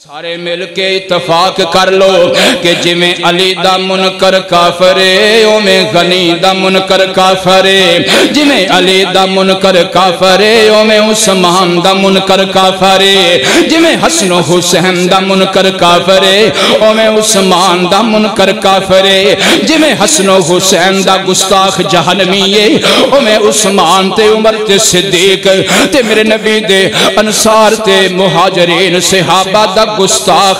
سارے مل کے اتفاق کر لو کہ جی میں علی دا منکر کافرے او میں غنی دا منکر کافرے، جی میں علی دا منکر کافرے او میں عثمان دا منکر کافرے، جی میں حسن و حسین دا منکر کافرے او میں عثمان دا منکر کافرے، جی میں حسن و حسین دا گستاخ جہنمیے او میں عثمان تے عمر تے صدیق تے میرے نبی دے انصار تے مہاجرین صحابہ دا گستاخ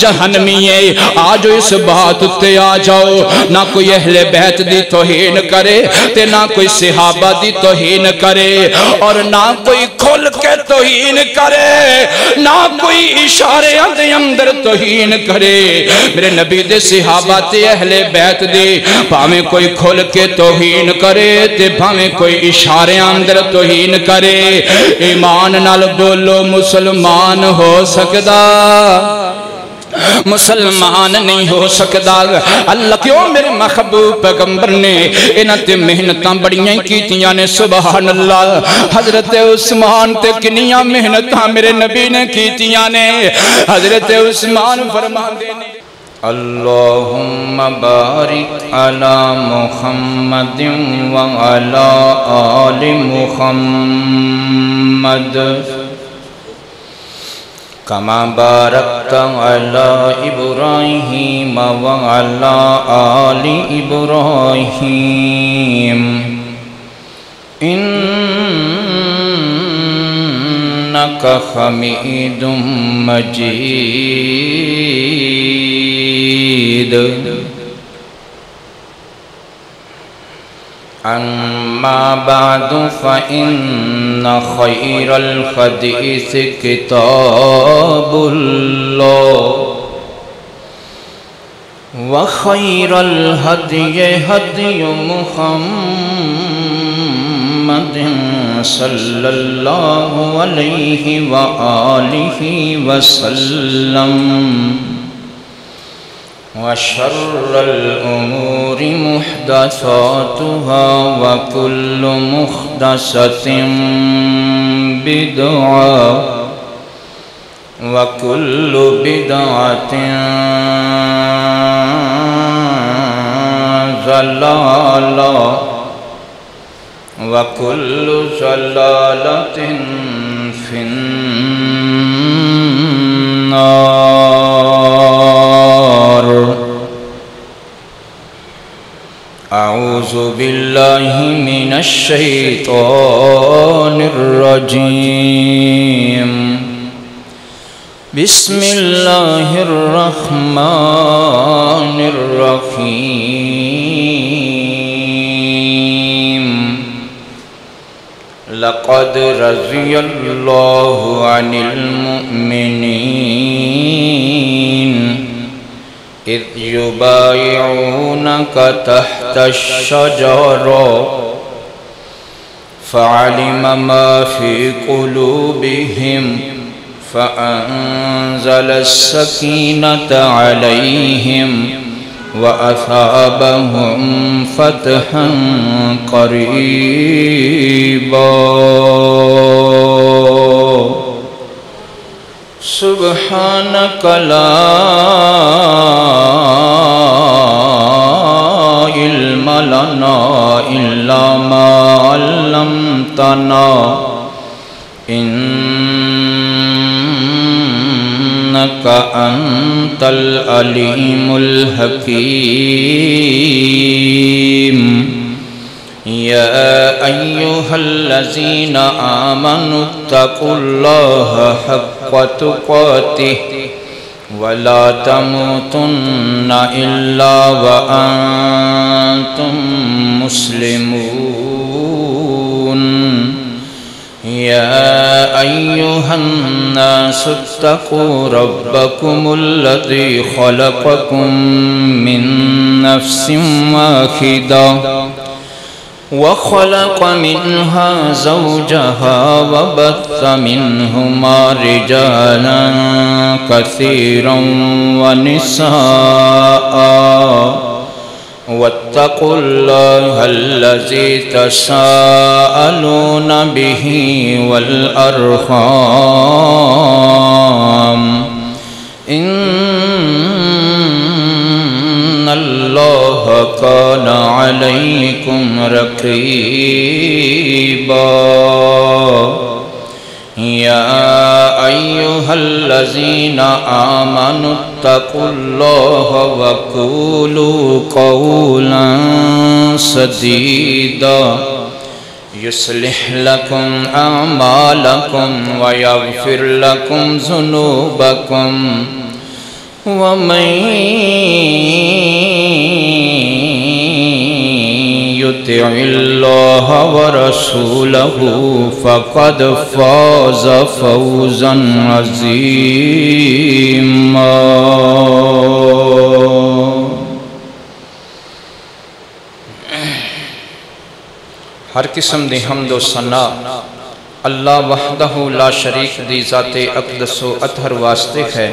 جہنمیے۔ آج اس بات تے آ جاؤ، نہ کوئی اہل بیت دی توہین کرے تے نہ کوئی صحابہ دی توہین کرے، اور نہ کوئی کھل کے توہین کرے، نہ کوئی اشارے دے اندر توہین کرے۔ میرے نبی دے صحابہ تے اہل بیت دی بھاویں کوئی کھل کے توہین کرے تے بھاویں کوئی اشارے اندر توہین کرے، ایمان نال بولو مسلمان ہو سکدا مسلمان نہیں ہو سکدا۔ اللہ کیوں میرے محبوب پیغمبر نے انہاں محنتاں بڑیاں کیتیاں نے، سبحان اللہ۔ حضرت عثمان تے کنیاں محنتاں میرے نبی نے کیتیاں نے۔ حضرت عثمان فرماندے نے اللہم بارک علی محمد وعلی آل محمد کما بارکت علی ابراہیم وعلی آل ابراہیم انک حمید مجید۔ اما بعد فإن خیر الحدیث کتاب اللہ وخیر الہدی ہدی محمد صلی اللہ علیہ وآلہ وسلم، وشر الأمور محدثاتها وكل محدثة بدعة وكل بدعة ضلالة وكل ضلالة في النار۔ اعوذ باللہ من الشیطان الرجیم، بسم اللہ الرحمن الرحیم۔ لقد رضی اللہ عن المؤمنین اذ یبایعونک تحت الشجرہ فعلم ما فی قلوبہم فأنزل السکینۃ علیہم وأثابهم فتحا قریبا۔ سبحانک لا علم لنا الا ما علمتنا انک انت العلیم الحکیم۔ یا ایہا الذین آمنوا اتقوا اللہ حق تقاتہ ولا تموتن الا وانتم مسلمون۔ یا ایہا الناس اتقوا ربکم الذی خلقکم من نفس واحدہ وخلق منها زوجها وبث منهما رجالا كثيرا ونساء واتقوا الله الذي تساءلون به والأرحام ان اللہ کان علیکم رقیبا یا ایہا الذین آمنوا اتقوا اللہ وقولوا قولا سدیدا یصلح لکم اعمالکم ویغفر لکم ذنوبکم ومن یطع اللہ ورسولہ فقد فاز فوزا عظیما۔ ہر قسم دی حمد و ثنا اللہ وحدہ لا شریک دی ذات اقدس و اطہر واسطے ہے،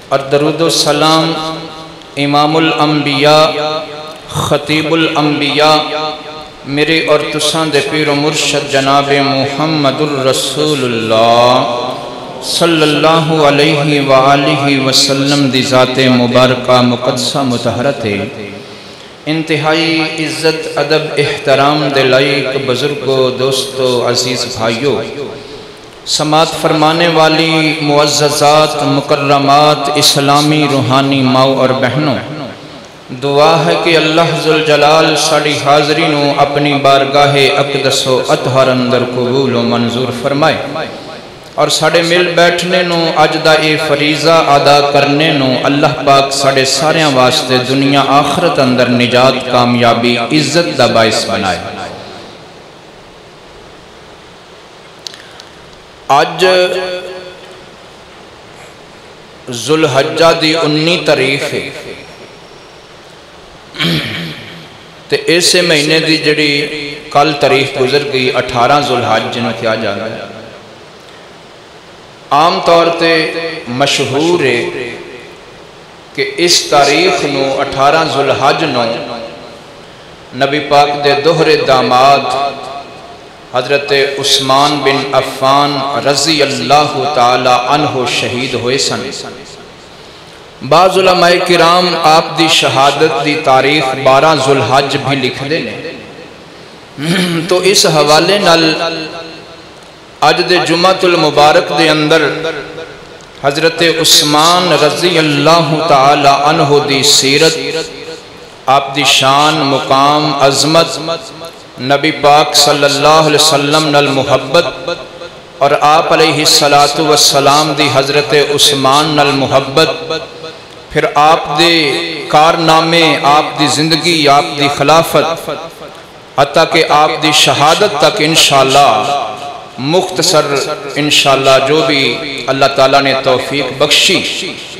اور درود و سلام امام الانبیاء خطیب الانبیاء میرے اور تساں دے پیر و مرشد جناب محمد الرسول اللہ صلی اللہ علیہ وآلہ وسلم دی ذات مبارکہ مقدسہ مطہرت ہے۔ انتہائی عزت ادب احترام دے لائق بزرگو دوستو عزیز بھائیو، سماعت فرمانے والی معززات مکرمات اسلامی روحانی ماؤں اور بہنوں، دعا ہے کہ اللہ ذوالجلال ساڑی حاضری نو اپنی بارگاہ اقدس و اطہر اندر قبول و منظور فرمائے، اور ساڑے مل بیٹھنے نو اجدہ فریضہ ادا کرنے نو اللہ پاک ساڑے سارے واسطے دنیا آخرت اندر نجات کامیابی عزت دا باعث بنائے۔ آج ذوالحجہ دی 19 تاریخ ہے، تے ایسے مہینے دی جڑی کل تاریخ گزر گئی 18 ذوالحج جنہوں کیا جا رہا ہے۔ عام طور تے مشہور ہے کہ اس تاریخ نو 18 ذوالحج نو نبی پاک دے دوہرے داماد حضرت عثمان بن عفان رضی اللہ تعالی عنہ شہید ہوئے سن۔ بعض علماء کرام آپ دی شہادت دی تاریخ 12 ذوالحج بھی لکھ دے نے، تو اس حوالے نال آج دے جمعہ المبارک دے اندر حضرت عثمان رضی اللہ تعالی عنہ دی سیرت، آپ دی شان مقام عظمت، نبی پاک صلی اللہ علیہ وسلم نال محبت، اور آپ علیہ السلام دی حضرت عثمان نال محبت، پھر آپ دے کارنامے، آپ دی زندگی، آپ دی خلافت، حتیٰ کہ آپ دی شہادت تک انشاءاللہ مختصر انشاءاللہ جو بھی اللہ تعالیٰ نے توفیق بخشی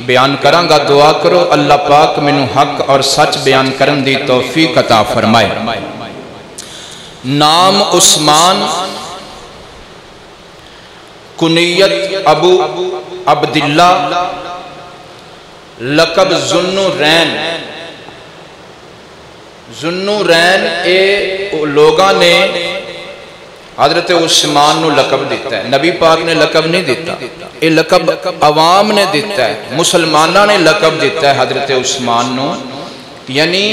بیان کروں گا۔ دعا کرو اللہ پاک منو حق اور سچ بیان کرن دی توفیق عطا فرمائے۔ نام عثمان، کنیت ابو عبداللہ، لقب ذوالنورین۔ ذوالنورین اے لوگاں نے حضرت عثمان نو لقب دیتا ہے، نبی پاک نے لقب نہیں دیتا، یہ لقب عوام نے دیتا ہے، مسلمانہ نے لقب دیتا ہے حضرت عثمان نو، یعنی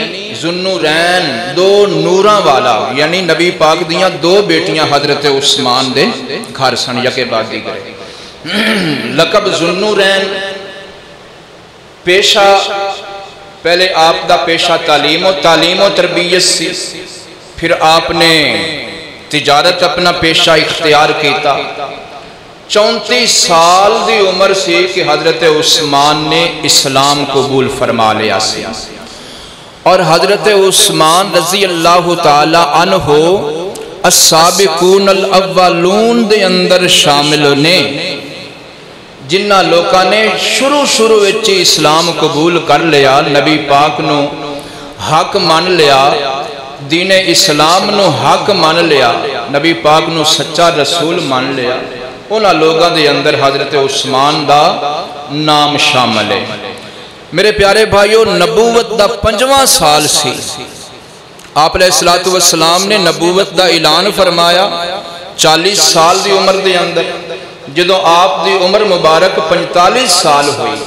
ذوالنورین دو نوراں والا، یعنی نبی پاک دیاں دو بیٹیاں حضرت عثمان دے گھر سن یکے بعد دیگر۔ لقب ذوالنورین، پیشہ پہلے آپ دا پیشہ تعلیم و تربیت سی، پھر آپ نے تجارت اپنا پیشہ اختیار کیتا۔ 34 سال دی عمر سے کہ حضرت عثمان نے اسلام قبول فرما لیا سی، اور حضرت عثمان رضی اللہ تعالی عنہ السابقون الاولون دے اندر شامل نے، جنہ لوکاں نے شروع وچ اسلام قبول کر لیا، نبی پاک نو حق مان لیا، دین اسلام نو حق مان لیا، نبی پاک نو سچا رسول مان لیا، انہاں لوگاں دے اندر حضرت عثمان دا نام شامل ہے۔ میرے پیارے بھائیو، نبوت دا 5واں سال سی، آپ علیہ السلام نے نبوت دا اعلان فرمایا 40 سال دی عمر دے اندر، جدو آپ دی عمر مبارک 45 سال ہوئی،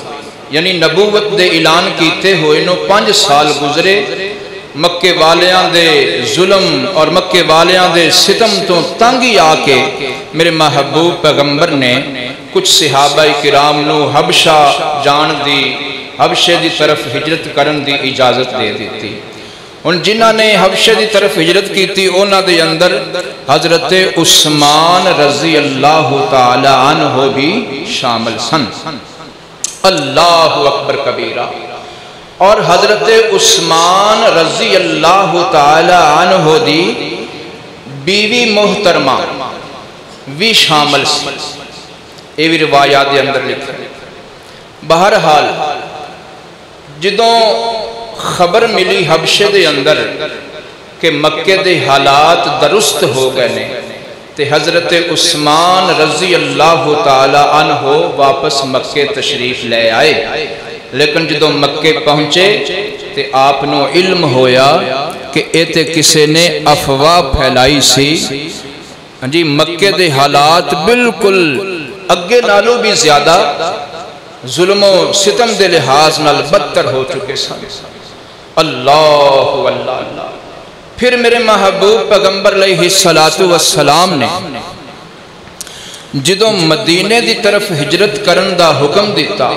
یعنی نبوت دے اعلان کیتے ہوئے نو 5 سال گزرے، مکے والیاں دے ظلم اور مکے والیاں دے ستم تو تنگی آ کے میرے محبوب پیغمبر نے کچھ صحابہ کرام نو حبشہ جان دی، حبشے دی طرف ہجرت کرن دی اجازت دے دیتی۔ ان جنہ نے حبشے دی طرف ہجرت کی تھی اونا دے اندر حضرت عثمان رضی اللہ تعالی عنہ بھی شامل سن۔ اللہ اکبر کبیرہ۔ اور حضرت عثمان رضی اللہ تعالی عنہ دی بیوی محترمہ بھی شامل سی، یہ بھی روایات دے اندر لکھا ہے۔ بہرحال جدوں خبر ملی حبشے دے اندر کہ مکے دے حالات درست ہو گئے نے، تے حضرت عثمان رضی اللہ تعالی عنہ واپس مکے تشریف لے آئے، لیکن جدوں مکے پہنچے تے آپ نو علم ہویا کہ ایتے کسے نے افواہ پھیلائی سی، جی مکے دے حالات بالکل اگے نالو بھی زیادہ ظلم و ستم دے لحاظ نال بدتر ہو چکے سن۔ اللہ اللہ۔ پھر میرے محبوب پیغمبر علیہ السلام نے جدوں مدینے دی طرف ہجرت کرن دا حکم دیتا،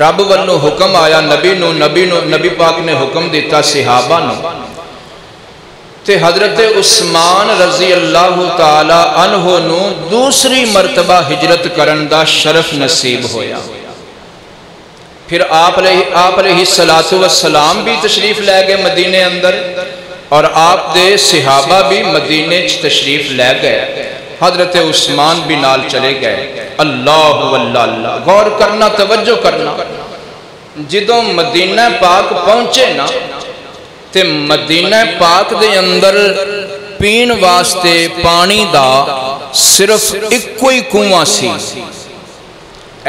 رب والوں حکم آیا نبی پاک نے حکم دیتا صحابہ نو، تے حضرت عثمان رضی اللہ تعالی عنہ نو دوسری مرتبہ ہجرت کرن دا شرف نصیب ہویا۔ پھر آپ علیہ السلام بھی تشریف لے گئے مدینے اندر، اور آپ دے صحابہ بھی مدینے تشریف لے گئے، حضرت عثمان بھی نال چلے گئے۔ اللہ اللہ۔ غور کرنا، توجہ کرنا، جدوں مدینہ پاک پہنچے نا تے مدینہ پاک دے اندر پین واسطے پانی دا صرف ایک کوئی کنواں سی،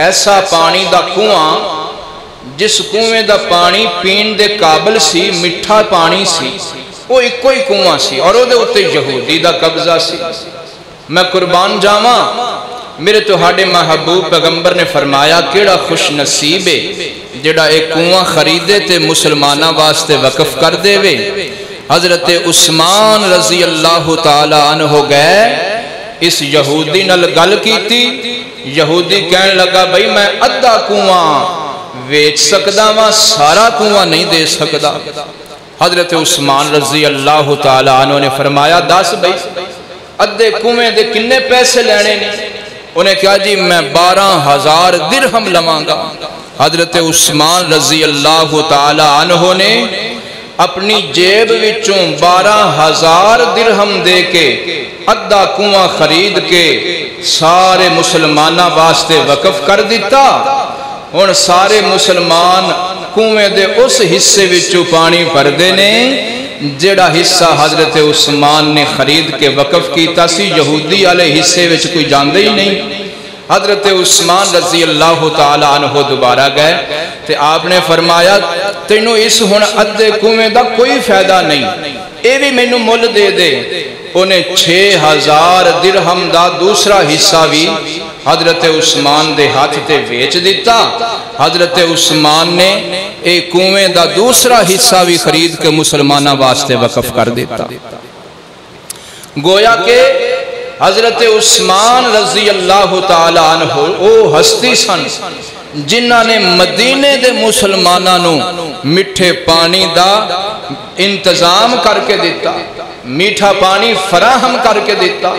ایسا پانی دا کنواں جس کنویں دا پانی پین دے قابل سی، مٹھا پانی سی، وہ ایک کوئی کنواں سی، اور وہ دے اتے یہودی دا قبضہ سی۔ میں قربان جاواں، میرے تہاڈے محبوب پیغمبر نے فرمایا کیڑا خوش نصیب ہے جڑا ایک کنواں خریدے تے مسلمانہ واسطے وقف کر دے وے۔ حضرت عثمان رضی اللہ تعالی عنہ گئے، اس یہودی نال گل کیتی، یہودی کہنے لگا بھئی میں ادھا کنواں ویچ سکدا وا، سارا کنواں نہیں دے سکدا۔ حضرت عثمان رضی اللہ تعالی عنہ نے فرمایا 10 بھئی ادھے کنویں دے کنے پیسے لینے نے؟ انہیں کہا جی میں 12,000 درہم لواں گا۔ حضرت عثمان رضی اللہ تعالی عنہ نے اپنی جیب وچوں 12,000 درہم دے کے ادھا کنواں خرید کے سارے مسلمانہ واسطے وقف کر دیتا۔ اور سارے مسلمان کنویں دے اس حصے وچوں پانی بھردے نے جڑا حصہ حضرت عثمان نے خرید کے وقف کیتا سی، یہودی والے حصے وچ کوئی جاندے ہی نہیں۔ حضرت عثمان رضی اللہ تعالی عنہ دوبارہ گئے تے آپ نے فرمایا تینوں اس ہن ادھے کنویں دا کوئی فائدہ نہیں، اے بھی مینوں مل دے دے۔ انہیں 6,000 درہم دا دوسرا حصہ بھی حضرت عثمان دے ہاتھ تے ویچ دیتا۔ حضرت عثمان نے ایک کنویں دا دوسرا حصہ بھی خرید کے مسلمانہ واسطے وقف کر دیتا۔ گویا کہ حضرت عثمان رضی اللہ تعالی عنہ او ہستی سن جنہ نے مدینے دے مسلمانہ نو مٹھے پانی دا انتظام کر کے دیتا، میٹھا پانی فراہم کر کے دیتا۔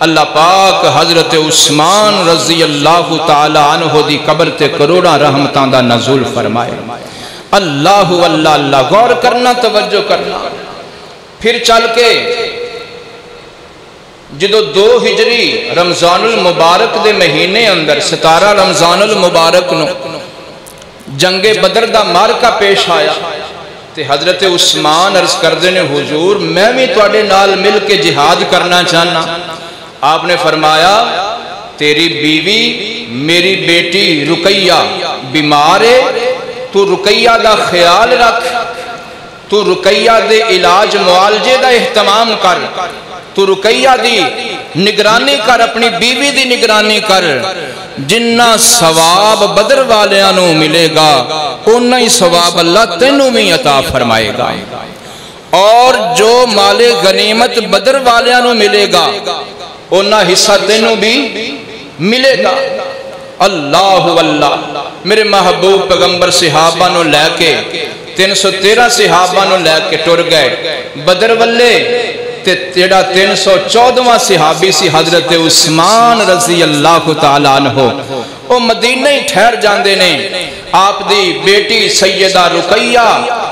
اللہ پاک حضرت عثمان رضی اللہ تعالی عنہ دی قبر تے کروڑاں رحمتاں دا نزول فرمائے۔ اللہ اللہ اللہ۔ غور کرنا، توجہ کرنا۔ پھر چل کے جدو 2 ہجری رمضان المبارک دے مہینے اندر 17 رمضان المبارک نو جنگ بدر دا مارکا پیش آیا تے حضرت عثمان عرض کردے نے حضور میں بھی تواڈے نال مل کے جہاد کرنا چاہنا۔ آپ نے فرمایا تیری بیوی میری بیٹی رقیہ بیمار ہے، تو رقیہ دا خیال رکھ، تو رقیہ دے علاج معالجے دا اہتمام کر، تو رقیہ دی نگرانی کر اپنی بیوی دی نگرانی کر جنہ ثواب بدر والیاں ملے گا انہی ہی ثواب اللہ تینوں بھی عطا فرمائے گا اور جو مال غنیمت بدر والیاں ملے گا انہا حصہ تینوں بھی ملے گا اللہ واللہ میرے محبوب پیغمبر صحابہ نو لے کے 313 صحابہ نو لے کے ٹر گئے بدر والے تے تیڑا 314واں صحابی سی حضرت عثمان رضی اللہ تعالیٰ عنہ وہ مدینہ ہی ٹھہر جاندے نے آپ دی بیٹی سیدہ رقیہ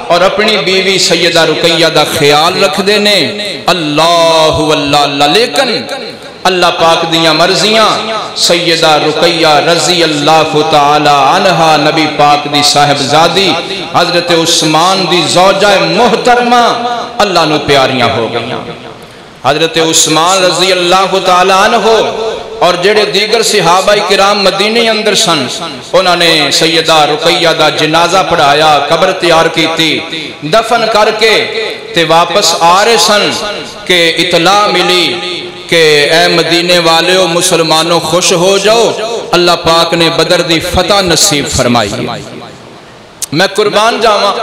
اور اپنی بیوی سیدہ رقیہ دا خیال رکھ دے نے اللہ واللہ لیکن اللہ پاک دیاں مرضیاں سیدہ رقیہ رضی اللہ تعالی عنہ نبی پاک دی صاحب زادی حضرت عثمان دی زوجہ محترمہ اللہ نو پیاریاں ہو گئیاں حضرت عثمان رضی اللہ تعالی عنہ اور جڑے دیگر صحابہ کرام مدینے اندر سن انہوں نے سیدہ رقیہ دا جنازہ پڑھایا قبر تیار کی تھی دفن کر کے تے واپس آ رہے سن کہ اطلاع ملی کہ اے مدینے والے و مسلمانوں خوش ہو جاؤ اللہ پاک نے بدر دی فتح نصیب فرمائی میں قربان جاواں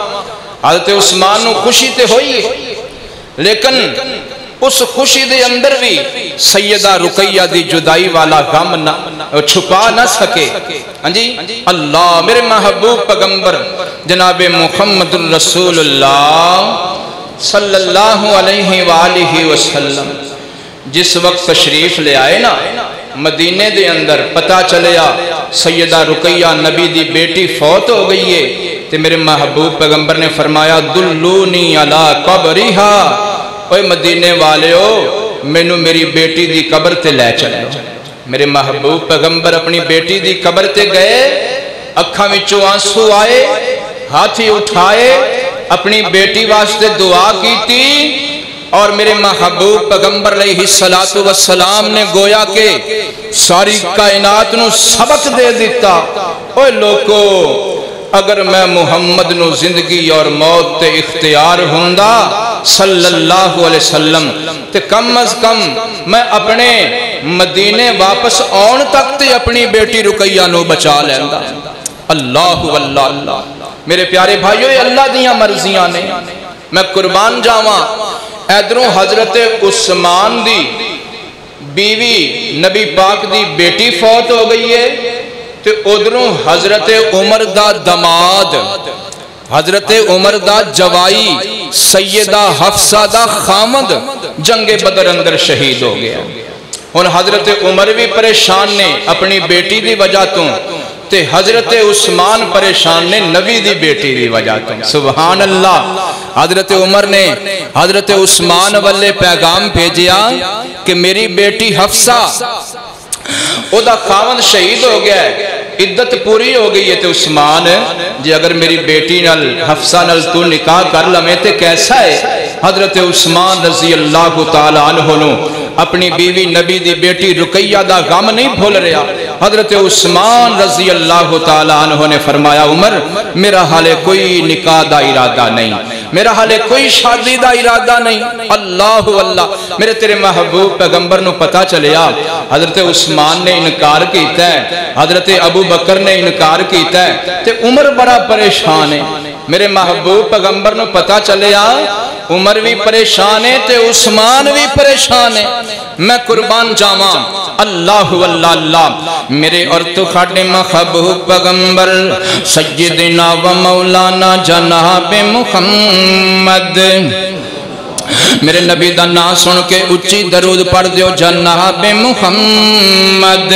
حضرت عثمان نو خوشی تے ہوئی لیکن اس خوشی دے اندر بھی سیدہ رقیہ دی جدائی والا غم چھپا نہ سکے اللہ میرے محبوب پیغمبر جناب محمد الرسول اللہ صلی اللہ علیہ وآلہ وسلم جس وقت تشریف لے آئے نا مدینے دے اندر پتہ چلیا سیدہ رقیہ نبی دی بیٹی فوت ہو گئی ہے تے میرے محبوب پیغمبر نے فرمایا دلونی علی قبرہا اوہ مدینے والے ہو مینوں میری بیٹی دی قبر تے لے چلے میرے محبوب پیغمبر اپنی بیٹی دی قبر تے گئے اکھاں وچوں آنسو آئے ہاتھی اٹھائے اپنی بیٹی واسطے دعا کی تھی اور میرے محبوب پیغمبر علیہ السلام نے گویا کہ ساری کائنات نو سبق دے دیتا اوہ لوگو اگر میں محمد نو زندگی اور موت تے اختیار ہوندہ صلی اللہ علیہ وسلم تے کم از کم میں اپنے مدینے واپس آن تک تے اپنی بیٹی رقیہ نو بچا لیندہ اللہ واللہ میرے پیارے بھائیو اللہ دیاں مرضیاں نے میں قربان جاواں ایدروں حضرت عثمان دی بیوی نبی پاک دی بیٹی فوت ہو گئی ہے تے ادھروں حضرت عمر دا دماد حضرت عمر دا جوائی سیدہ حفصہ دا خامد جنگ بدر اندر شہید ہو گیا اور حضرت عمر بھی پریشان نے اپنی بیٹی دی وجہ تو تے حضرت عثمان پریشان نے نبی دی بیٹی دی وجہ تو سبحان اللہ حضرت عمر نے حضرت عثمان والے پیغام بھیجیا کہ میری بیٹی حفصہ او دا خاوند شہید ہو گیا ہے عدت پوری ہو گئی ہے تے عثمان جی اگر میری بیٹی نال حفصہ نال تو نکاح کر لمیں تے کیسا ہے حضرت عثمان رضی اللہ تعالیٰ عنہ نو اپنی بیوی نبی دی بیٹی رقیہ دا غم نہیں بھول رہا حضرت عثمان رضی اللہ تعالیٰ عنہ نے فرمایا عمر میرا حالے کوئی نکاح دا ارادہ نہیں میرا حالے کوئی شادی دا ارادہ نہیں اللہ واللہ میرے تیرے محبوب پیغمبر نو پتا چلیا حضرت عثمان نے انکار کیتا ہے حضرت ابو بکر نے انکار کیتا ہے تے عمر بڑا پریشان ہے میرے محبوب پیغمبر نو پتا چلیا عمر بھی پریشان ہے تے عثمان بھی پریشان ہے میں قربان جاواں اللہ واللہ اللہ میرے اور تو خاٹے محبوب پیغمبر سیدنا و مولانا جناب محمد میرے نبی دا نام سن کے اچھی درود پڑھ دیو جناب محمد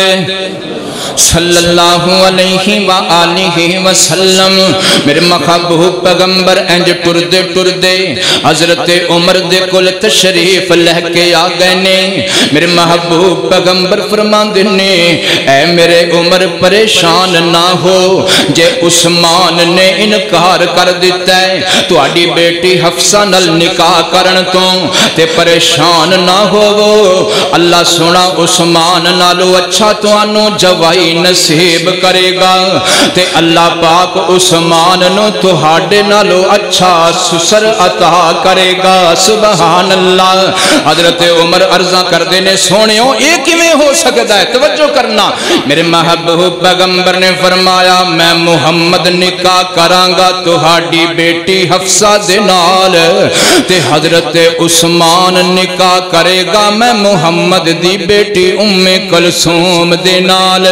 صلی اللہ علیہ وآلہ وسلم میرے محبوب پیغمبر انج ٹردے ٹردے حضرت عمر دے کل تشریف لہ کے آگئے نے میرے محبوب پیغمبر فرمان دینے اے میرے عمر پریشان نہ ہو جے عثمان نے انکار کر دیتا ہے تو آڈی بیٹی حفصہ نل نکاح کرن تو تے پریشان نہ ہو اللہ سنا عثمان نالو اچھا تو آنو جواب جوائی نصیب کرے گا تے اللہ پاک عثمان نو تہاڈے نالو اچھا سسر عطا کرے گا. سبحان اللہ. حضرت عمر عرضہ کر دینے سونیوں یہ کیویں ہو سکتا ہے؟ توجہ کرنا. میرے محبوب پیغمبر نے فرمایا میں محمد نکاح کرانگا تہاڈی بیٹی حفصہ دے نال تے حضرت عثمان نکاح کرے گا میں محمد دی بیٹی ام کلثوم دے نال.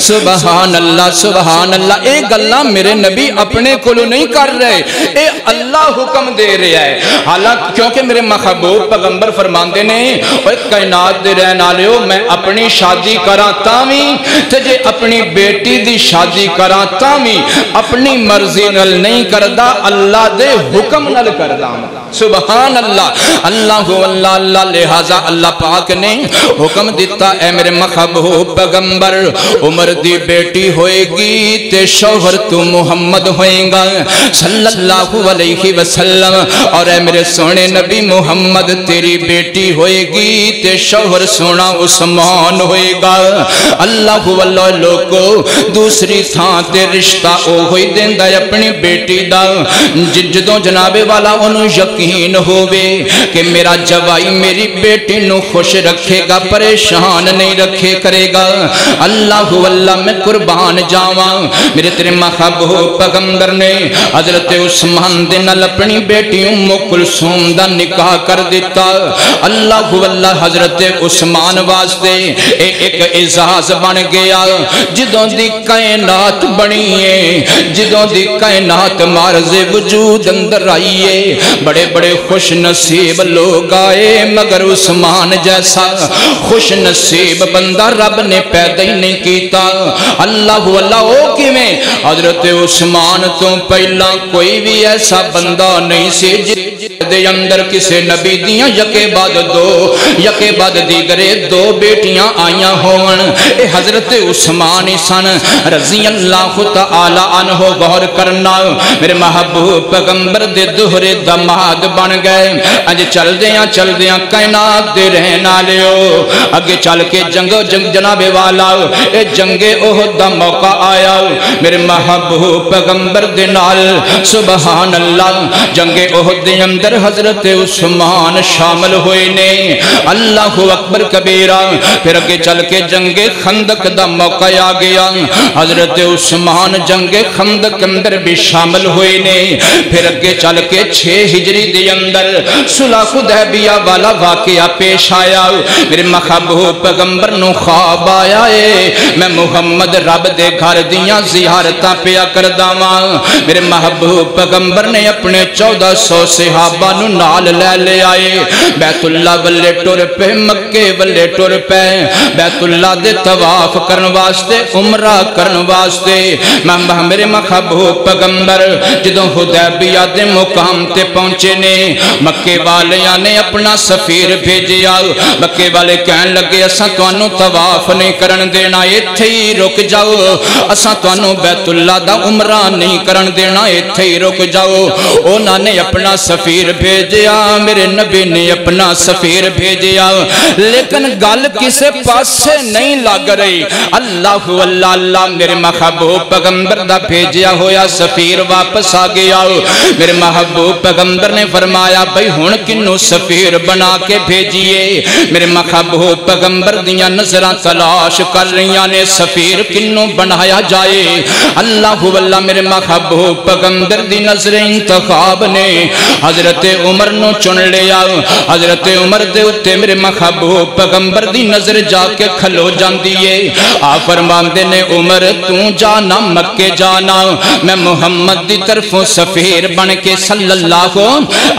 سبحان اللہ سبحان اللہ. اے گلاں میرے نبی اپنے کولوں نہیں کر رہے, اے اللہ حکم دے رہا ہے. حالانکہ کیونکہ میرے محبوب پیغمبر فرماندے نے اوے کائنات دے رہن والےو میں اپنی شادی کراں تاویں تے جے اپنی بیٹی دی شادی کراں تاویں اپنی مرضی نال نہیں کردا اللہ دے حکم نال کردا. سبحان اللہ. اللہ اللہ اللہ. لہذا اللہ پاک نے حکم دیتا اے میرے محبوب پیغمبر عمر دی بیٹی ہوئے گی تے شوہر تو محمد ہوئے گا صلی اللہ علیہ وسلم. اور اے میرے سونے نبی محمد تیری بیٹی ہوئے گی تے شوہر سونا عثمان ہوئے گا. اللہ اللہ. لوگو دوسری تھان تے رشتہ او ہوئی دیندہ اپنی بیٹی دا جدوں جناب والا انہوں یقین ہوئے کہ میرا جوائی میری بیٹی نو خوش رکھے گا پریشان نہیں رکھے کرے گا. اللہ اللہ. میں قربان جاواں میرے تیرے محبوب پیغمبر نے حضرت عثمان دے نال اپنی بیٹی ام کلثوم دا نکاح کر دیتا. اللہ اللہ. حضرت عثمان واسطے ایک اعزاز بن گیا جدوں دی کائنات بنی ہے, جدوں دی کائنات مارز وجود اندر آئیے بڑے بڑے خوش نصیب لوگ آئے مگر عثمان جیسا خوش نصیب بندہ رب نے پیدا ہی نہیں کیتا. اللہ اللہ. او کیویں؟ حضرت عثمان تو پہلا کوئی بھی ایسا بندہ نہیں سی دے اندر کسے نبی دیاں یکے بعد دو یکے بعد دیگرے دو بیٹیاں آئیاں ہون. اے حضرت عثمان سن رضی اللہ تعالی عنہ. غور کرنا میرے محبوب پیغمبر دے دوہرے دماد بن گئے. اج چل دیاں کائنات دے رہن والےو اگے چل کے جنگ جناب والا اے جنگ احد دا موقع آیا میرے محبوب پیغمبر دے نال. سبحان اللہ. جنگ احد دے اندر حضرت عثمان شامل ہوئے نے. اللہ اکبر کبیرہ. پھر اگے چل کے جنگ خندق دا موقع آ گیا حضرت عثمان جنگ خندق اندر بھی شامل ہوئے نے. پھر اگے چل کے 6 ہجری دے اندر صلح حدیبیہ والا واقعہ پیش آیا. میرے محبوب پیغمبر نو خواب آیا ہے میں محمد رب دے گھر دیاں زیارتاں پیا کردا واں. میرے محبوب پیغمبر نے اپنے 1400 صحابہ نو نال لے لے آئے. بیت اللہ والے ٹر پہ مکے والے ٹر پہ بیت اللہ دے طواف کرن واسطے عمرہ کرن واسطے. میرے محبوب پیغمبر جدوں حدیبیہ دے مقام تے پہنچے نے مکے والیاں نے اپنا سفیر بھیجیا. مکے والے کہن لگے اساں تانوں طواف نہیں کرن دینا ایتھے ہی رک جاؤ, اساں تانوں بیت اللہ دا عمرہ نہیں کرن دینا ایتھے ہی رک جاؤ. انہاں نے اپنا سفیر بھیجیا میرے نبی نے اپنا سفیر بھیجیا لیکن گل کسے پاسے نہیں لگ رہی. اللہ اللہ اللہ. میرے محبوب پیغمبر دا بھیجیا ہویا سفیر واپس آ گیا. میرے محبوب پیغمبر نے فرمایا بھئی ہن کنوں سفیر بنا کے بھیجیے. میرے محبوب پیغمبر دیاں نظراں تلاش کر رہیاں نے سفیر کنوں بنایا جائے. اللہ اللہ. میرے محبوب پیغمبر دی نظر انتخاب نے حضرت عمر نو چن لیا. حضرت عمر دے اتے میرے محبوب پیغمبر دی نظر جا کے کھلو جاندی ہے. آپ فرماندے نے عمر تو جانا مکے جانا میں محمد دی طرفوں سفیر بن کے صلی اللہ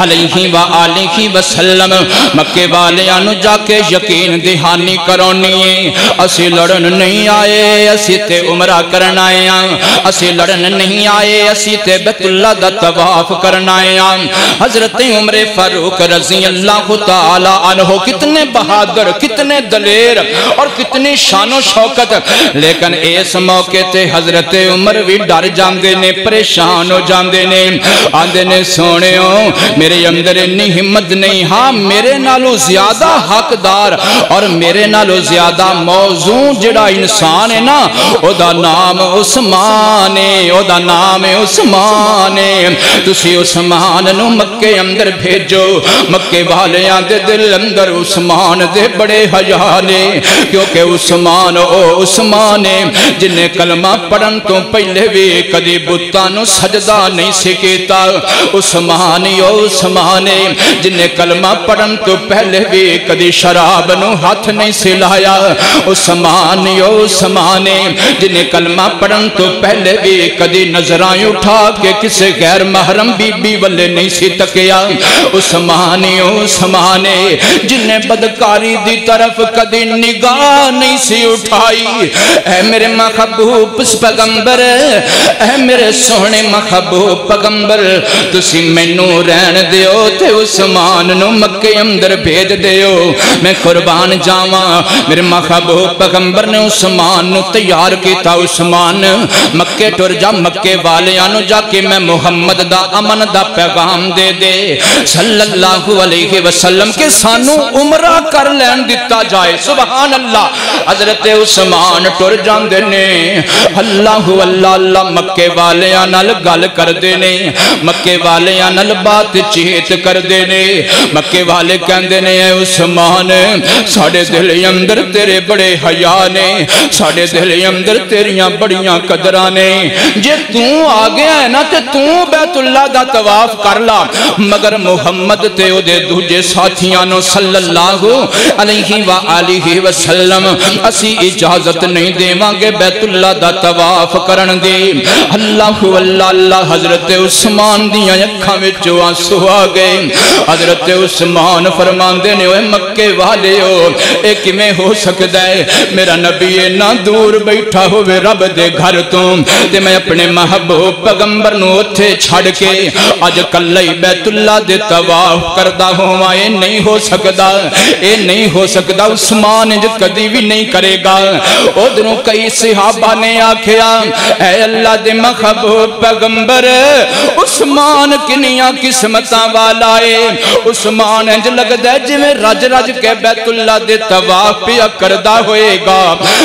علیہ وآلہ وسلم مکے والیاں نو جا کے یقین دہانی کرونی ہے. اسی لڑن نہیں آئے اسی تے عمرہ کرن آئے ہیں. اسی لڑن نہیں آئے اسی تے بیت اللہ دا طواف کرن آئے ہیں. حضرت عمر فاروق رضی اللہ تعالی عنہ کتنے بہادر، کتنے دلیر اور کتنی شان و شوکت، لیکن اس موقع تے حضرت عمر بھی ڈر جاندے نے، پریشان ہو جاندے نے، آندے نے سونےو میرے اندر اتنی ہمت نہیں، ہاں میرے نالو زیادہ حقدار اور میرے نالو زیادہ موضوع جڑا انسان ہے نا، او دا نام عثمان ہے، او دا نام عثمان ہے، تسی عثمان نو مکے اندر بھیجو۔ مکے والے آندے دل اندر عثمان دے بڑے حیا نے، کیونکہ عثمان او عثمان ہے جنہیں کلمہ پڑھن تو پہلے بھی کدی بتاں نو سجدہ نہیں سکیتا، عثمان او عثمان ہے جنہیں کلمہ پڑھن تو پہلے بھی کدی شراب نو ہاتھ نہیں سلایا، عثمان او عثمان ہے جنہیں کلمہ پڑھن تو پہلے بھی کدی نظرائیں اٹھا کے کسے غیر محرم بی بی والے نہیں سی تکیا، عثمان او عثمان ہے جنہیں بدکاری دی طرف کدی نگاہ نہیں سی اٹھائی۔ اے میرے محبوب پیغمبر، اے میرے سونے محبوب پیغمبر، تسی مینوں رہن دیو تے عثمان نو مکے اندر بھیج دیو، میں قربان جاواں۔ میرے محبوب پیغمبر نے عثمان نو تیار کیتا، عثمان مکے ٹر جا، مکے والیاں نو جا کے میں محمد دا امن دا پیغام دے دے صلی اللہ علیہ وسلم کے سانو عمرہ کر لین دیتا جائے، سبحان اللہ۔ حضرت عثمان ٹر جاندے نے، اللہ اللہ اللہ مکے والیاں نال گل کر دے نے، مکے والیاں نال بات چیت کر دے نے، مکے والے کہندے نے اے عثمان ساڑے دل اندر تیرے بڑے حیا نے، ساڑے دل اندر تیریاں بڑیاں قدراں نے، جے توں آ گیا ہے نا تے توں بیت اللہ دا طواف کر لا، مگر محمد تے او دے دوجے ساتھیاں نو صلی اللہ علیہ وآلہ وسلم اسی اجازت نہیں دیواں گے بیت اللہ دا طواف کرن دی۔ اللہ اللہ اللہ، حضرت عثمان دیاں اکھاں وچ آنسو آ گئے۔ حضرت عثمان فرماندے نے اوے مکے والے ہو، اے کیویں ہو سکدا ہے میرا نبی اتنا دور بیٹھا ہوئے رب دے گھر تو تے میں اپنے محبوب پیغمبر نو اوتھے چھڑ کے اج کلہ ہی بیت اللہ دے طواف کردا ہواں، اے نہیں ہو سکدا، اے نہیں ہو سکدا، عثمان انج کدی بھی نہیں کرے گا۔ ادھروں کئی صحابہ نے آکھیا اے اللہ دے محبوب پیغمبر عثمان کنیاں قسمتاں والا ہے، عثمان انج لگدا ہے جویں رج رج کے بیت اللہ دے طواف پیا کردا ہوئے گا۔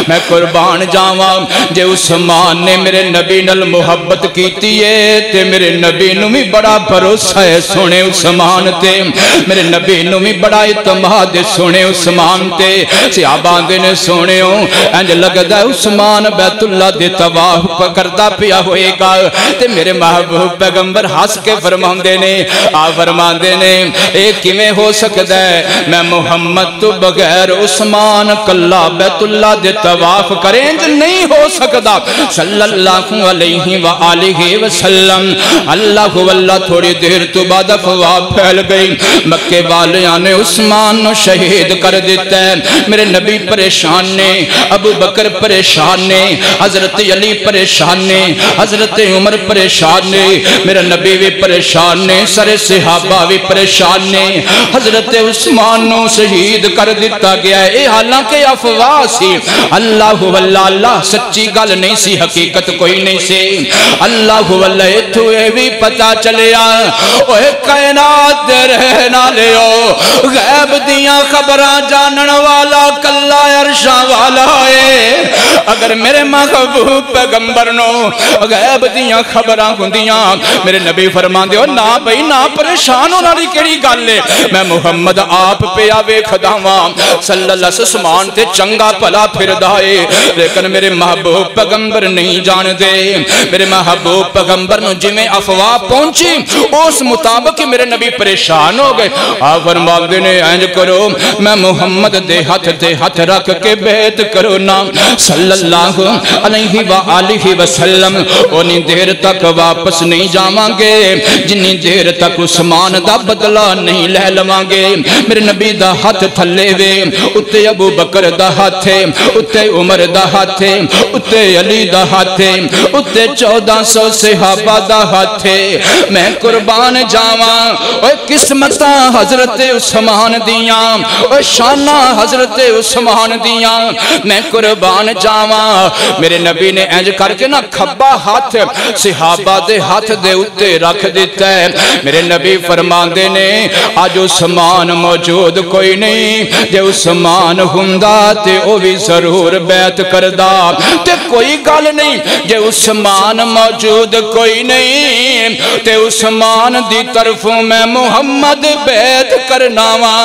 میں قربان جاواں جے عثمان نے میرے نبی نال محبت کیتی ہے تے میرے نبی نو بھی بڑا بھروسہ ہے سونے عثمان تے، میرے نبی نو بھی بڑا اعتماد ہے سونے عثمان تے۔ صحابہ دے نے سونےو انج لگدا ہے عثمان بیت اللہ دے طواف کردا پیا ہوئے گا تے میرے محبوب پیغمبر ہنس کے فرماندے نے، فرماندے نے اے کیویں ہو سکدا ہے میں محمد تو بغیر عثمان کلا بیت اللہ دے طواف کریں، نہیں ہو سکدا صلی اللہ علیہ وآلہ وسلم۔ اللہ واللہ تھوڑی دیر تو بعد افواہ پھیل گئی، مکے والیاں نے عثمان نو شہید کر دیتا ہے، میرے نبی پریشان نے، ابو بکر پریشان نے، حضرت علی پریشان نے، حضرت عمر پریشان نے، میرا نبی بھی پریشان نے، سارے صحابہ بھی پریشان نے، حضرت عثمان نو شہید کر دیتا گیا ہے۔ اے حالانکہ افواہ سی، اللہ واللہ اللہ سچی گل نہیں سی، حقیقت کوئی نہیں سی۔ اللہ واللہ اتھو اے بھی پتا چلیا اوہ کائنات دے رہنا لیو، غیب دیاں خبراں جانن والا کلا عرشاں والا ہے۔ اگر میرے محبوب پیغمبر نو غیب دیاں خبراں ہوندیاں، میرے نبی فرمان دیو نا بھئی نا پریشان ہونا لی کیڑی گل ہے، میں محمد آپ پہ آوے کھداواں صلی اللہ علیہ وسلم تے چنگا پلا پھر دائے، لیکن میرے محبوب پیغمبر نہیں جان دے۔ میرے محبوب پیغمبر نو جی میں افواہ پہنچی اس مطابق میرے نبی پریشان ہو گئے۔ آپ فرماندے نے اینج کرو میں محمد دے ہاتھ رکھ کے بیعت کرو نا صلی اللہ علیہ وآلہ وسلم، انہی دیر تک واپس نہیں جاواں گے جنہی دیر تک عثمان دا بدلہ نہیں لے لواں گے۔ میرے نبی دا ہاتھ تھلے وے، اتے ابو بکر دا ہاتھ ہے، اتے عمر دا ہاتھ ہے، اتے علی دا ہاتھ ہے، اتے 1400 صحابہ دا ہاتھ ہے۔ میں قربان جاواں اوے قسمتاں حضرت عثمان دیاں اوے شاناں حضرت عثمان دیاں میں قربان جاواں میرے نبی نے انج کر کے نا کھبا ہاتھ صحابہ دے ہاتھ دے اتے رکھ دیتا ہے میرے نبی فرماندے نے آج عثمان موجود کوئی نہیں جے عثمان ہوندا تے او بھی ضرور بیعت کردا تے کوئی گل نہیں جے عثمان موجود کوئی نہیں تے عثمان دی طرفوں میں محمد بیعت کرنا وا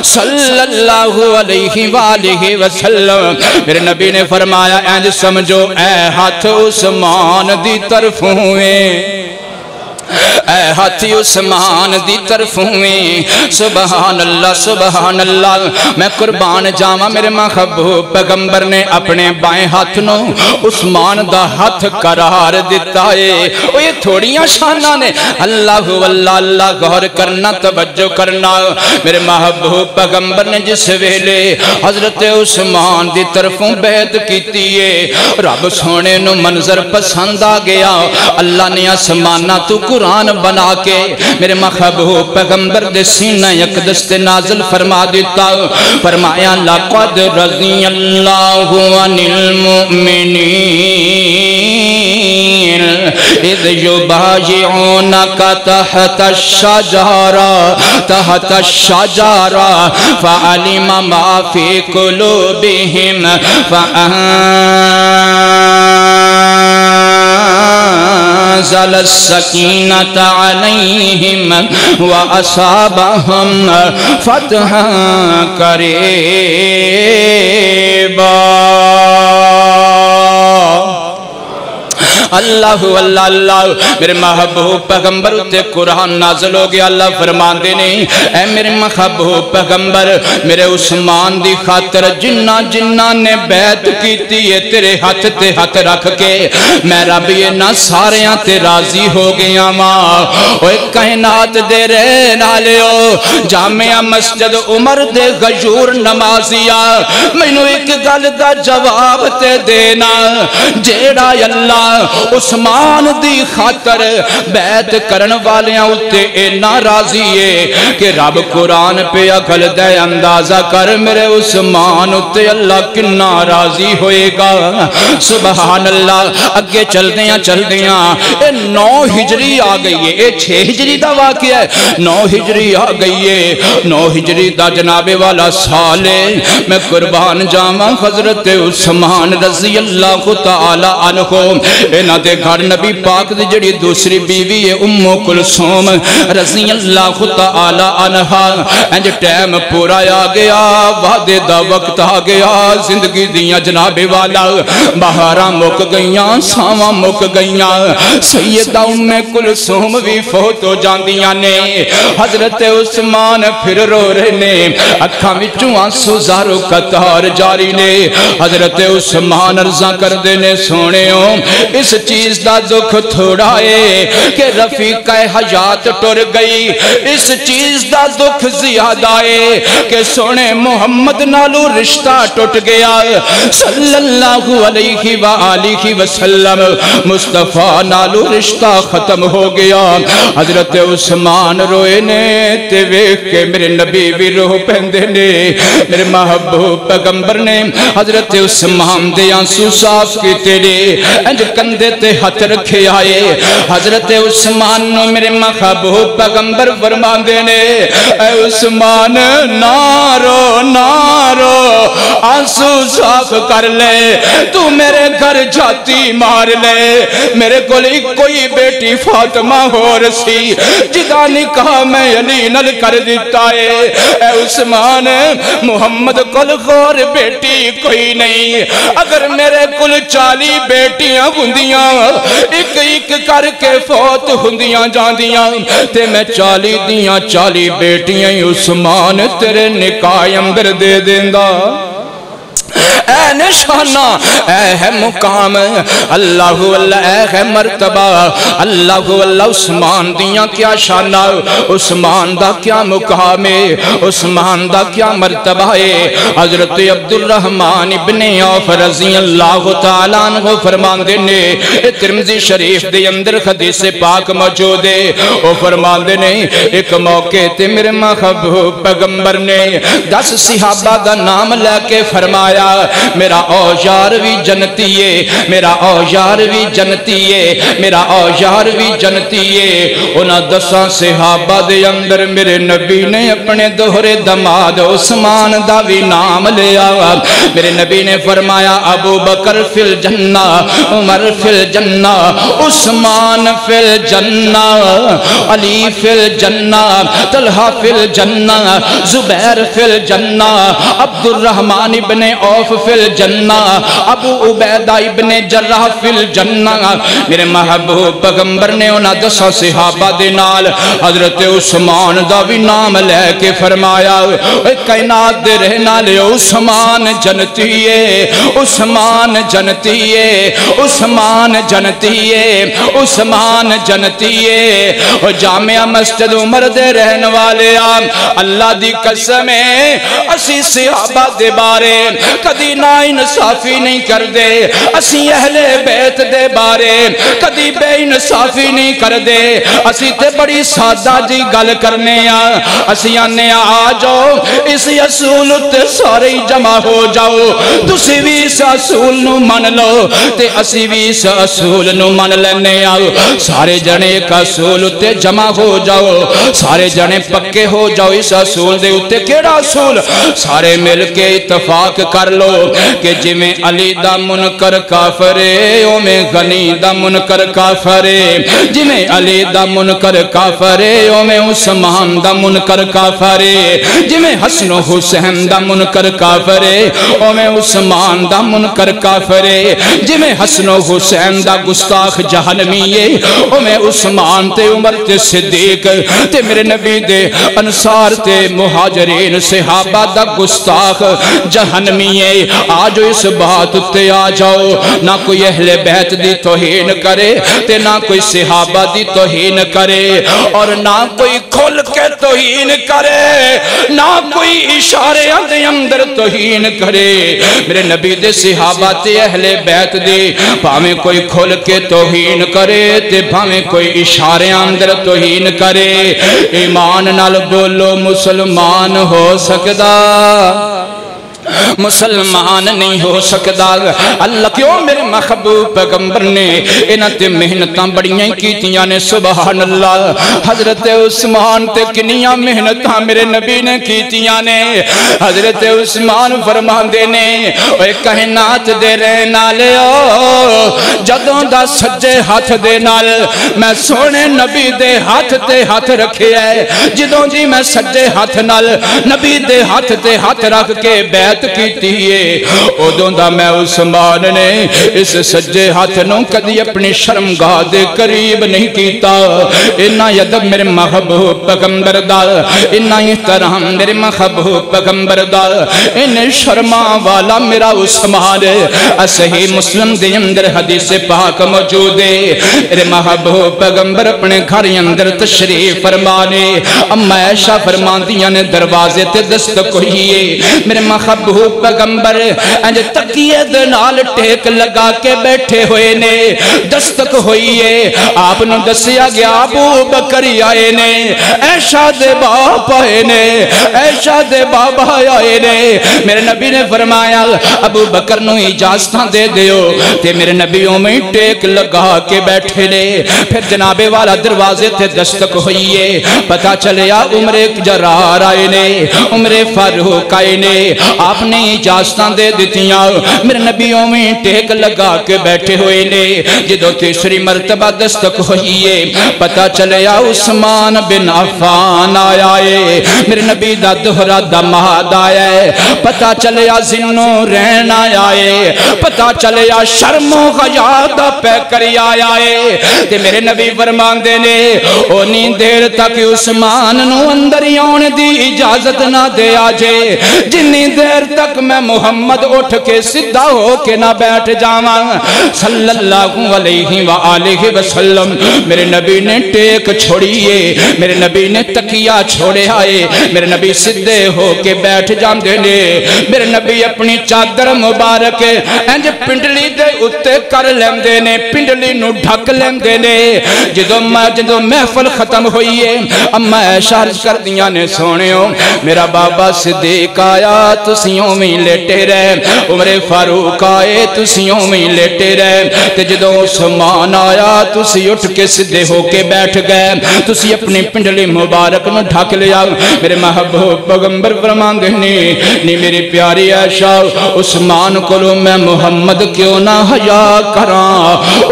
صلی اللہ علیہ وآلہ وسلم میرے نبی نے فرمایا انج سمجھو اے ہاتھ عثمان دی طرفوں اے ہاتھی عثمان دی طرف ہوئے سبحان اللہ میں قربان جاواں میرے محبوب پیغمبر نے اپنے بائیں ہاتھ نو عثمان دا ہاتھ قرار دیتا ہے وہ یہ تھوڑیاں شانہ نے اللہ اللہ غور کرنا توجہ کرنا میرے محبوب پیغمبر نے جس ویلے حضرت عثمان دی طرفوں بیعت کیتی ہے رب سونے نو منظر پسند آ گیا اللہ نے آسمانہ تو قرآن بنا کے میرے محبوب پیغمبر دے سینہ اقدس تے نازل فرما دیتا فرمایا لقد رضی اللہ عن المؤمنین اذ یبایعونک تحت الشجرہ فعلم ما فی قلوبہم فأنزل السکینة علیہم وأصابہم فتحا قریبا اللہ اللہ میرے محبوب پیغمبر تے قرآن نازل ہو گیا اللہ فرمان دینے اے میرے محبوب پیغمبر میرے عثمان دی خاطر جنہ نے بیعت کیتی ہے تیرے ہاتھ تے ہاتھ رکھ کے میں رب یہ نہ ساریاں تے راضی ہو گیا ماں اوہ کائنات دے رہے نالیو جامعہ مسجد عمر دے غیور نمازیا میں نو ایک گل دا جواب تے دینا جیڑا اللہ عثمان دی خاطر بیعت کرن والیاں اتے اینا راضی ہے کہ رب قرآن پہ عقل دے اندازہ کر میرے عثمان اتے اللہ کنا راضی ہوئے گا سبحان اللہ اگے چل دیاں اے 9 ہجری آ گئی ہے اے 6 ہجری دا واقعہ ہے 9 ہجری آ گئی ہے 9 ہجری دا جناب والا سال ہے میں قربان جاواں حضرت عثمان رضی اللہ تعالی عنہ اینا دے گھر نبی پاک دی جڑی دوسری بیوی ہے کلثوم رضی اللہ تعالی عنہ انج ٹائم پورا آ گیا وعدے دا وقت آ گیا زندگی دیاں جناب والا بہاراں مک گئیاں ساواں مک گئیاں سیدہ کلثوم بھی فوت ہو جاندیاں نے حضرت عثمان پھر رو رہے نے اکھاں وچوں آنسو زارو قطار جاری نے حضرت عثمان عرضاں کر دینے سونے اس چیز دا دکھ تھوڑا ہے کہ رفیقہ حیات ٹر گئی اس چیز دا دکھ زیادہ ہے کہ سونے محمد نالو رشتہ ٹوٹ گیا صلی اللہ علیہ وآلہ وسلم مصطفیٰ نالو رشتہ ختم ہو گیا حضرت عثمان روئے نے تے ویکھ کے میرے نبی بھی روح پہندے نے میرے محبوب پیغمبر نے حضرت عثمان دے آنسو صاف کی تیرے انج کندے تے ہاتھ رکھے آئے حضرت عثمان نو میرے محبوب پیغمبر فرمان دینے اے عثمان نارو آنسو صاف کر لے تو میرے گھر جاتی مار لے میرے کوئی کوئی بیٹی فاطمہ ہو رسی جدا نکاح میں علی نل کر دیتا ہے اے عثمان محمد کل غور بیٹی کوئی نہیں اگر میرے کل 40 بیٹیاں ہندیاں ایک ایک کر کے فوت ہندیاں جاندیاں تے میں 40 دیاں 40 بیٹیاں عثمان تیرے نکاح اندر دے دیندہ اے نشانہ، اے ہے مقام، اللہ اللہ اے ہے مرتبہ، اللہ اللہ عثمان دیاں کیا شانہ، عثمان دا کیا مقام ہے، عثمان دا کیا مرتبہ ہے۔ حضرت عبدالرحمن ابن عوف رضی اللہ تعالیٰ عنہ فرماندے نے، ترمذی شریف دے اندر حدیث پاک موجود ہے، وہ فرماندے نے ایک موقع تے میرے محبوب پیغمبر نے 10 صحابہ دا نام لے کے فرمایا میرا اوزار بھی جنتی ہے، میرا اوزار بھی جنتی ہے، میرا اوزار بھی جنتی ہے۔ انہاں 10 صحابہ دے اندر میرے نبی نے اپنے دوہرے دماد عثمان دا بھی نام لیا۔ میرے نبی نے فرمایا ابو بکر فی الجنہ، عمر فی الجنہ، عثمان فی الجنہ، علی فی الجنہ، طلحہ فی الجنہ، زبیر فی الجنہ، عبدالرحمن ابن عوف فی الجنہ، ابو عبیدہ ابن جراح فی الجنہ۔ میرے محبوب پیغمبر نے انہاں 10 صحابہ دے نال حضرت عثمان دا بھی نام لے کے فرمایا اے کائنات دے رہنا لے عثمان جنتی ہے، عثمان جنتی ہے، عثمان جنتی ہے، عثمان جنتی ہے۔ اور جامعہ مسجد عمر دے رہن والے اللہ دی قسم ہے اسی صحابہ دے بارے کدی نا انصافی نہیں کر دے، اسی اہل بیت دے بارے کدی بے انصافی نہیں کر دے، اسی تے بڑی سادہ جی گل کرنے اسی آنے آ جاؤ اس اصول تے سارے جمع ہو جاؤ، تسی بھی اس اصول نو من لو تے اسی بھی اس اصول نو من لینے آؤ، سارے جنے ایک اصول تے جمع ہو جاؤ، سارے جنے پکے ہو جاؤ اس اصول دے اتے۔ کیڑا اصول؟ سارے مل کے اتفاق کر لو کہ جی میں علی دا منکر کافرے او میں غنی دا منکر کافرے، جی میں علی دا منکر کافرے او میں عثمان دا منکر کافرے، جی میں حسن و حسین دا منکر کافرے او میں عثمان دا منکر کافرے، جی میں حسن و حسین دا گستاخ جہنمیے او میں عثمان تے عمر تے صدیق تے میرے نبی دے انصار تے مہاجرین صحابہ دا گستاخ جہنمیے۔ آج اس بات تے آ جاؤ نہ کوئی اہل بیت دی توہین کرے تے نہ کوئی صحابہ دی توہین کرے اور نہ کوئی کھل کے توہین کرے، نہ کوئی اشارے دے اندر توہین کرے۔ میرے نبی دے صحابہ تے اہل بیت دے بھاویں کوئی کھل کے توہین کرے تے بھاویں کوئی اشارے اندر توہین کرے، ایمان نال بولو مسلمان ہو سکدا، مسلمان نہیں ہو سکتا۔ اللہ کیوں میرے محبوب پیغمبر نے انہاں تے محنتاں بڑیاں کیتیاں نے، سبحان اللہ۔ حضرت عثمان تے کنیاں محنتاں میرے نبی نے کیتیاں نے۔ حضرت عثمان فرماندے نے اے کائنات دے رہن والےو جدوں دا سجے ہاتھ دے نال میں سونے نبی دے ہاتھ تے ہاتھ رکھے ہے، جدوں جی میں سجے ہاتھ نال نبی دے ہاتھ تے ہاتھ رکھ کے بیعت کیتی ہے، ادوں دا میں عثمان نے اس سجے ہاتھ نو کدی اپنی شرمگاہ دے قریب نہیں کیتا۔ انہاں ادب میرے محبوب پیغمبر دا، انہاں احترام میرے محبوب پیغمبر دا، ان شرما والا میرا عثمان ہے۔ صحیح مسلم دے اندر حدیث پاک موجود ہے، میرے محبوب پیغمبر اپنے گھر اندر تشریف فرمانے، اما عائشہ فرماندیاں نے دروازے تے دستک ہوئی ہے، میرے محبوب پیغمبر انج تکیے دے نال ٹیک لگا کے بیٹھے ہوئے نے، دستک ہوئی ہے، آپ نو دسیا گیا ابو بکر آئے نے، عائشہ دے باپ آئے نے، عائشہ دے بابا آئے نے۔ میرے نبی نے فرمایا ابو بکر نو اجازتاں دے دیو تے میرے نبیوں میں ٹیک لگا کے بیٹھے نے۔ پھر جناب والا دروازے تے دستک ہوئی ہے، پتہ چلیا عمر جرار آئے نے، عمر فاروق آئے نے، آپ نے اجازتاں دے دیتیاں، میرے نبیوں میں ٹیک لگا کے بیٹھے ہوئے نے۔ جدو تیسری مرتبہ دستک ہوئی ہے، پتہ چلیا عثمان بن عفان آیا ہے، میرے نبی دا دہرا دماد آیا ہے، پتہ چلیا زنو رہن آیا ہے، پتہ چلیا شرم و حیا دا پیکری آیا ہے۔ تے میرے نبی فرماندے نے اونی دیر تک عثمان نو اندر آن دی اجازت نہ دے آجے جنی دیر تک میں محمد اٹھ کے سدھا ہو کے نہ بیٹھ جاواں صلی اللہ علیہ وآلہ وسلم۔ میرے نبی نے ٹیک چھوڑیے، میرے نبی نے تکیہ چھوڑے آئے، میرے نبی سدھے ہو کے بیٹھ جاندے نے۔ میرے نبی اپنی چادر مبارک انج پنڈلی دے اتے کر لیندے نے، پنڈلی نو ڈھک لیندے نے۔ جدو محفل ختم ہوئیے اما عائشہ عرض کر دیاں نے سونیوں میرا بابا صدیق آیا تسیوں میں لیٹے رہے، عمر فاروق آئے تسیوں میں لیٹے رہے، تے جدو عثمان آیا تسی اٹھ کے سدھے ہو کے بیٹھ گئے، تسی اپنی پنڈلی مبارک نو ڈھک لیا۔ میرے محبوب پیغمبر فرماندے نہیں میری پیاری عائشہ عثمان کولوں میں محمد کیوں نہ حیا کراں،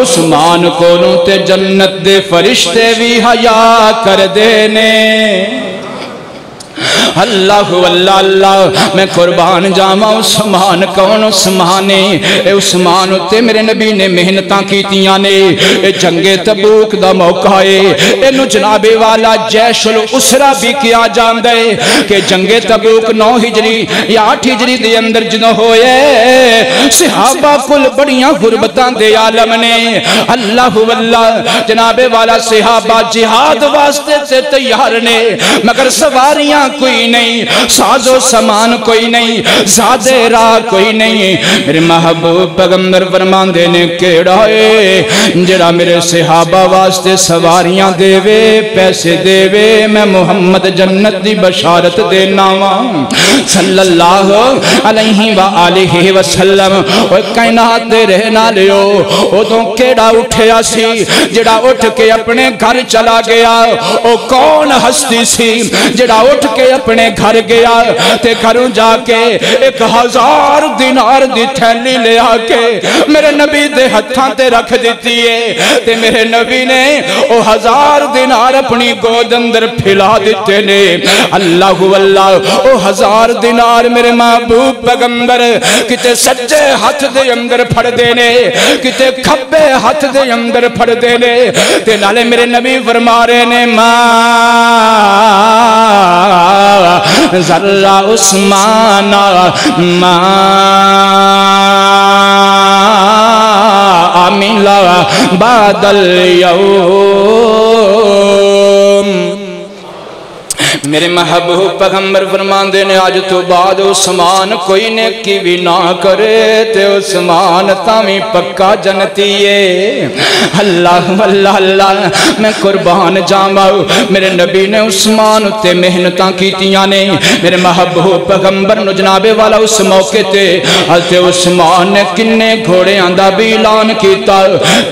عثمان کولوں تے جنت دے فرشتے بھی حیا کر دینے۔ اللہ واللہ اللہ میں قربان جاواں عثمان کون عثمانے، اے عثمان تے میرے نبی نے محنتاں کیتیاں نے، اے جنگ تبوک دا موقع ہے، اینو جناب والا جیش الاسرہ بھی کیا جاندے کہ جنگ تبوک 9 ہجری یا 8 ہجری دے اندر جنہوں ہوئے صحابہ کل بڑیاں غربتاں دے عالم نے۔ اللہ واللہ جناب والا صحابہ جہاد واسطے سے تیار نے، مگر سواریاں کوئی نہیں، ساز و سامان کوئی نہیں، زادے راہ کوئی نہیں۔ میرے محبوب پیغمبر فرماندے نے کیڑا ہے جڑا میرے صحابہ واسطے سواریاں دے وے پیسے دے وے، میں محمد جنت دی بشارت دینا واں صلی اللہ علیہ وآلہ وسلم۔ اوہ کائنات دے رہنا لیو ادوں کیڑا اٹھیا سی جڑا اٹھ کے اپنے گھر چلا گیا، او کون ہستی سی جڑا اٹھ کے اپنے گھر گیا تے گھروں جا کے 1000 دینار دی تھیلی لے آ کے میرے نبی دے ہتھاں تے رکھ دیتی ہے تے میرے نبی نے او 1000 دینار اپنی گود اندر پھیلا دیتے نے۔ اللہ واللہ او 1000 دینار میرے محبوب پیغمبر کتے سجے ہاتھ دے اندر پھڑ دینے، کتے کھبے ہاتھ دے اندر پھڑ دینے تے نالے میرے نبی فرما رہے نے ذرہ عثمان ما عملا بعد اليوم۔ میرے محبوب پیغمبر فرماندے نے آج تو بعد عثمان کوئی نیکی بھی نہ کرے تے عثمان تامی پکا جنتی ہے۔ اللہ واللہ اللہ میں قربان جاواں میرے نبی نے عثمان تے محنتاں کیتیاں نے۔ میرے محبوب پیغمبر نو جناب والا اس موقع تے حضرت عثمان نے کنے گھوڑیاں دا بھی اعلان کیتا،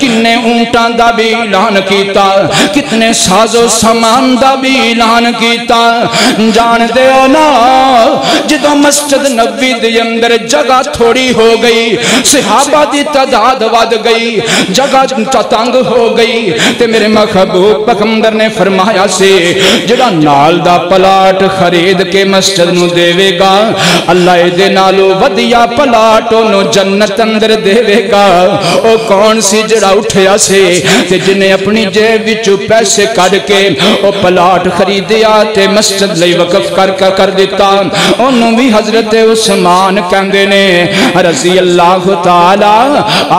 کنے اونٹاں دا بھی اعلان کیتا، کتنے ساز و سامان دا بھی اعلان کیتا۔ جان دے نا جدو مسجد نبوی دے اندر جگہ تھوڑی ہو گئی، صحابہ دی تعداد ود گئی، جگہ تنگ ہو گئی تے میرے محبوب پیغمبر نے فرمایا سے جڑا نال دا پلاٹ خرید کے مسجد نو دے گا اللہ دے نالو ودیا پلاٹ نو جنت اندر دے گا۔ او کون سی جڑا اٹھیا سے تے جنہیں اپنی جیب وچوں پیسے کڈ کے او پلاٹ خریدیا تے مسجد لئی وقف کر دیتا، انہوں بھی حضرت عثمان کہندے نے رضی اللہ تعالی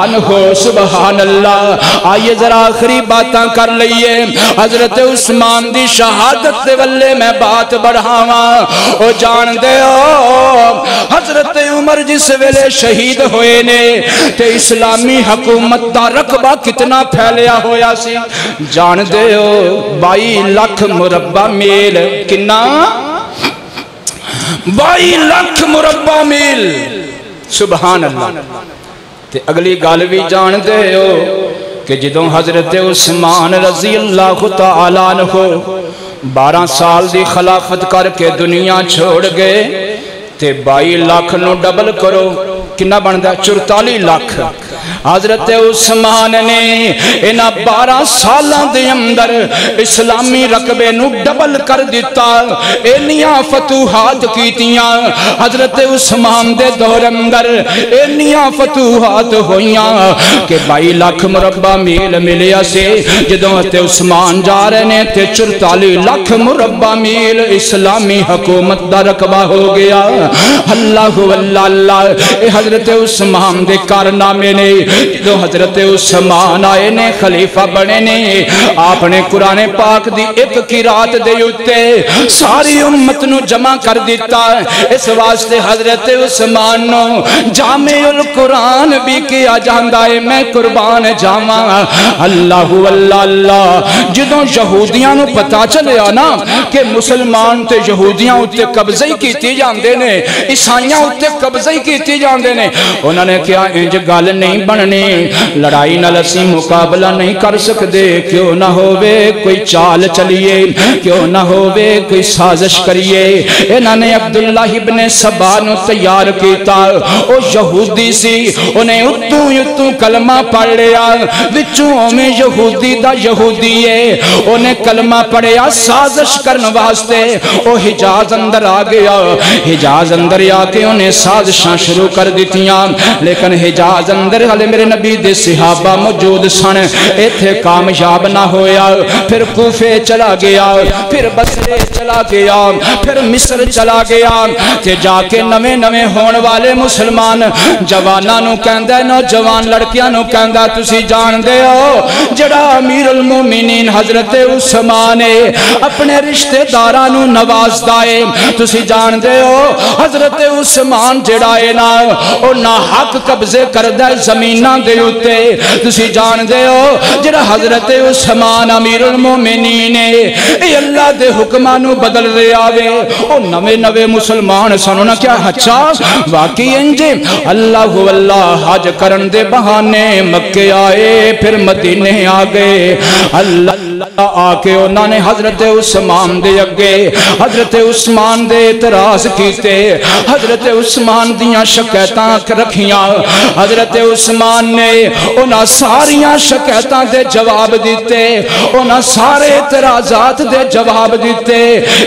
عنہ۔ سبحان اللہ۔ آئیے ذرا آخری باتاں کر لئیے، حضرت عثمان دی شہادت دے والے میں بات بڑھاواں۔ او جان دے ہو حضرت عمر جس ویلے شہید ہوئے نے تے اسلامی حکومت دا رقبہ کتنا پھیلیا ہویا سی جان دے ہو 22 لاکھ مربع میل، کنا 22 لاکھ مربع میل، سبحان اللہ۔ تے اگلی گل بھی جان دے ہو کہ جدوں حضرت عثمان رضی اللہ تعالیٰ عنہ 12 سال دی خلافت کر کے دنیا چھوڑ گئے تے 22 لاکھ نو ڈبل کرو کنا بندہ 44 لاکھ حضرت عثمان نے انہا 12 سالاں دے اندر اسلامی رقبے نو ڈبل کر دیتا انہیاں فتوحات کیتیاں حضرت عثمان دے دور اندر انہیاں فتوحات ہویاں کہ 22 لاکھ مربع میل ملیا سے جدوں حضرت عثمان جا رہے نے تے 44 لاکھ مربع میل اسلامی حکومت دا رقبہ ہو گیا اللہ اللہ اے حضرت عثمان دے کارنامے نے جو حضرت عثمان آئے نے خلیفہ بنے نے آپ نے قرآن پاک دی ایک قرات دے اتے ساری امت نو جمع کر دیتا اس واسطے حضرت عثمان نو جامع القرآن بھی کیا جاندہ ہے میں قربان جامع اللہ اللہ جدوں یہودیاں نو پتا چلے آنا کہ مسلمان تے یہودیاں اتے قبضی کیتی جاندے نے عیسائیاں اتے قبضی کیتی جاندے نے انہوں نے کیا انج گل نہیں بننی لڑائی نہ لسی مقابلہ نہیں کر سکتے کیوں نہ ہووے کوئی چال چلیے کیوں نہ ہووے کوئی سازش کریے انہوں نے عبداللہ ابن سبانو تیار کیتا او یہودی سی انہیں اتوں کلمہ پڑھ لیا وچوں میں یہودی دا یہودی ہے انہیں کلمہ پڑھیا سازش کرن واسطے او حجاز اندر آ گیا حجاز اندر آ کے انہیں سازشاں شروع کر دیتیاں لیکن حجاز اندر حالے میرے نبی دے صحابہ موجود سن ایتھے کامیاب نہ ہویا پھر کوفے چلا گیا پھر بصرے چلا گیا پھر مصر چلا گیا تے جا کے نویں نویں ہون والے مسلمان جواناں نو کہندا نوجوان لڑکیاں نو کہندا تسی جان دے ہو جڑا امیر المومنین حضرت عثمان اپنے رشتہ داراں نو نوازدا ہے تسی جان دے ہو حضرت عثمان جڑا ہے نا او نا حق قبضے کردا زمیناں دے اتے تسی جان دے ہو جڑا حضرت عثمان امیر المومنین اے اللہ دے حکمانو بدل رہے آوے او نوے نوے مسلمان سنو نا کیا اچھا واقعی انجے اللہ واللہ حج کرن دے بہانے مکے آئے پھر مدینے آگئے اللہ آ کے انہوں نے حضرت عثمان دے اگے حضرت عثمان دے اعتراض کیتے حضرت عثمان دیاں شکایتاں رکھیاں حضرت عثمان نے انہاں ساریاں شکایتاں دے جواب دیتے انہاں سارے اعتراضات دے جواب دیتے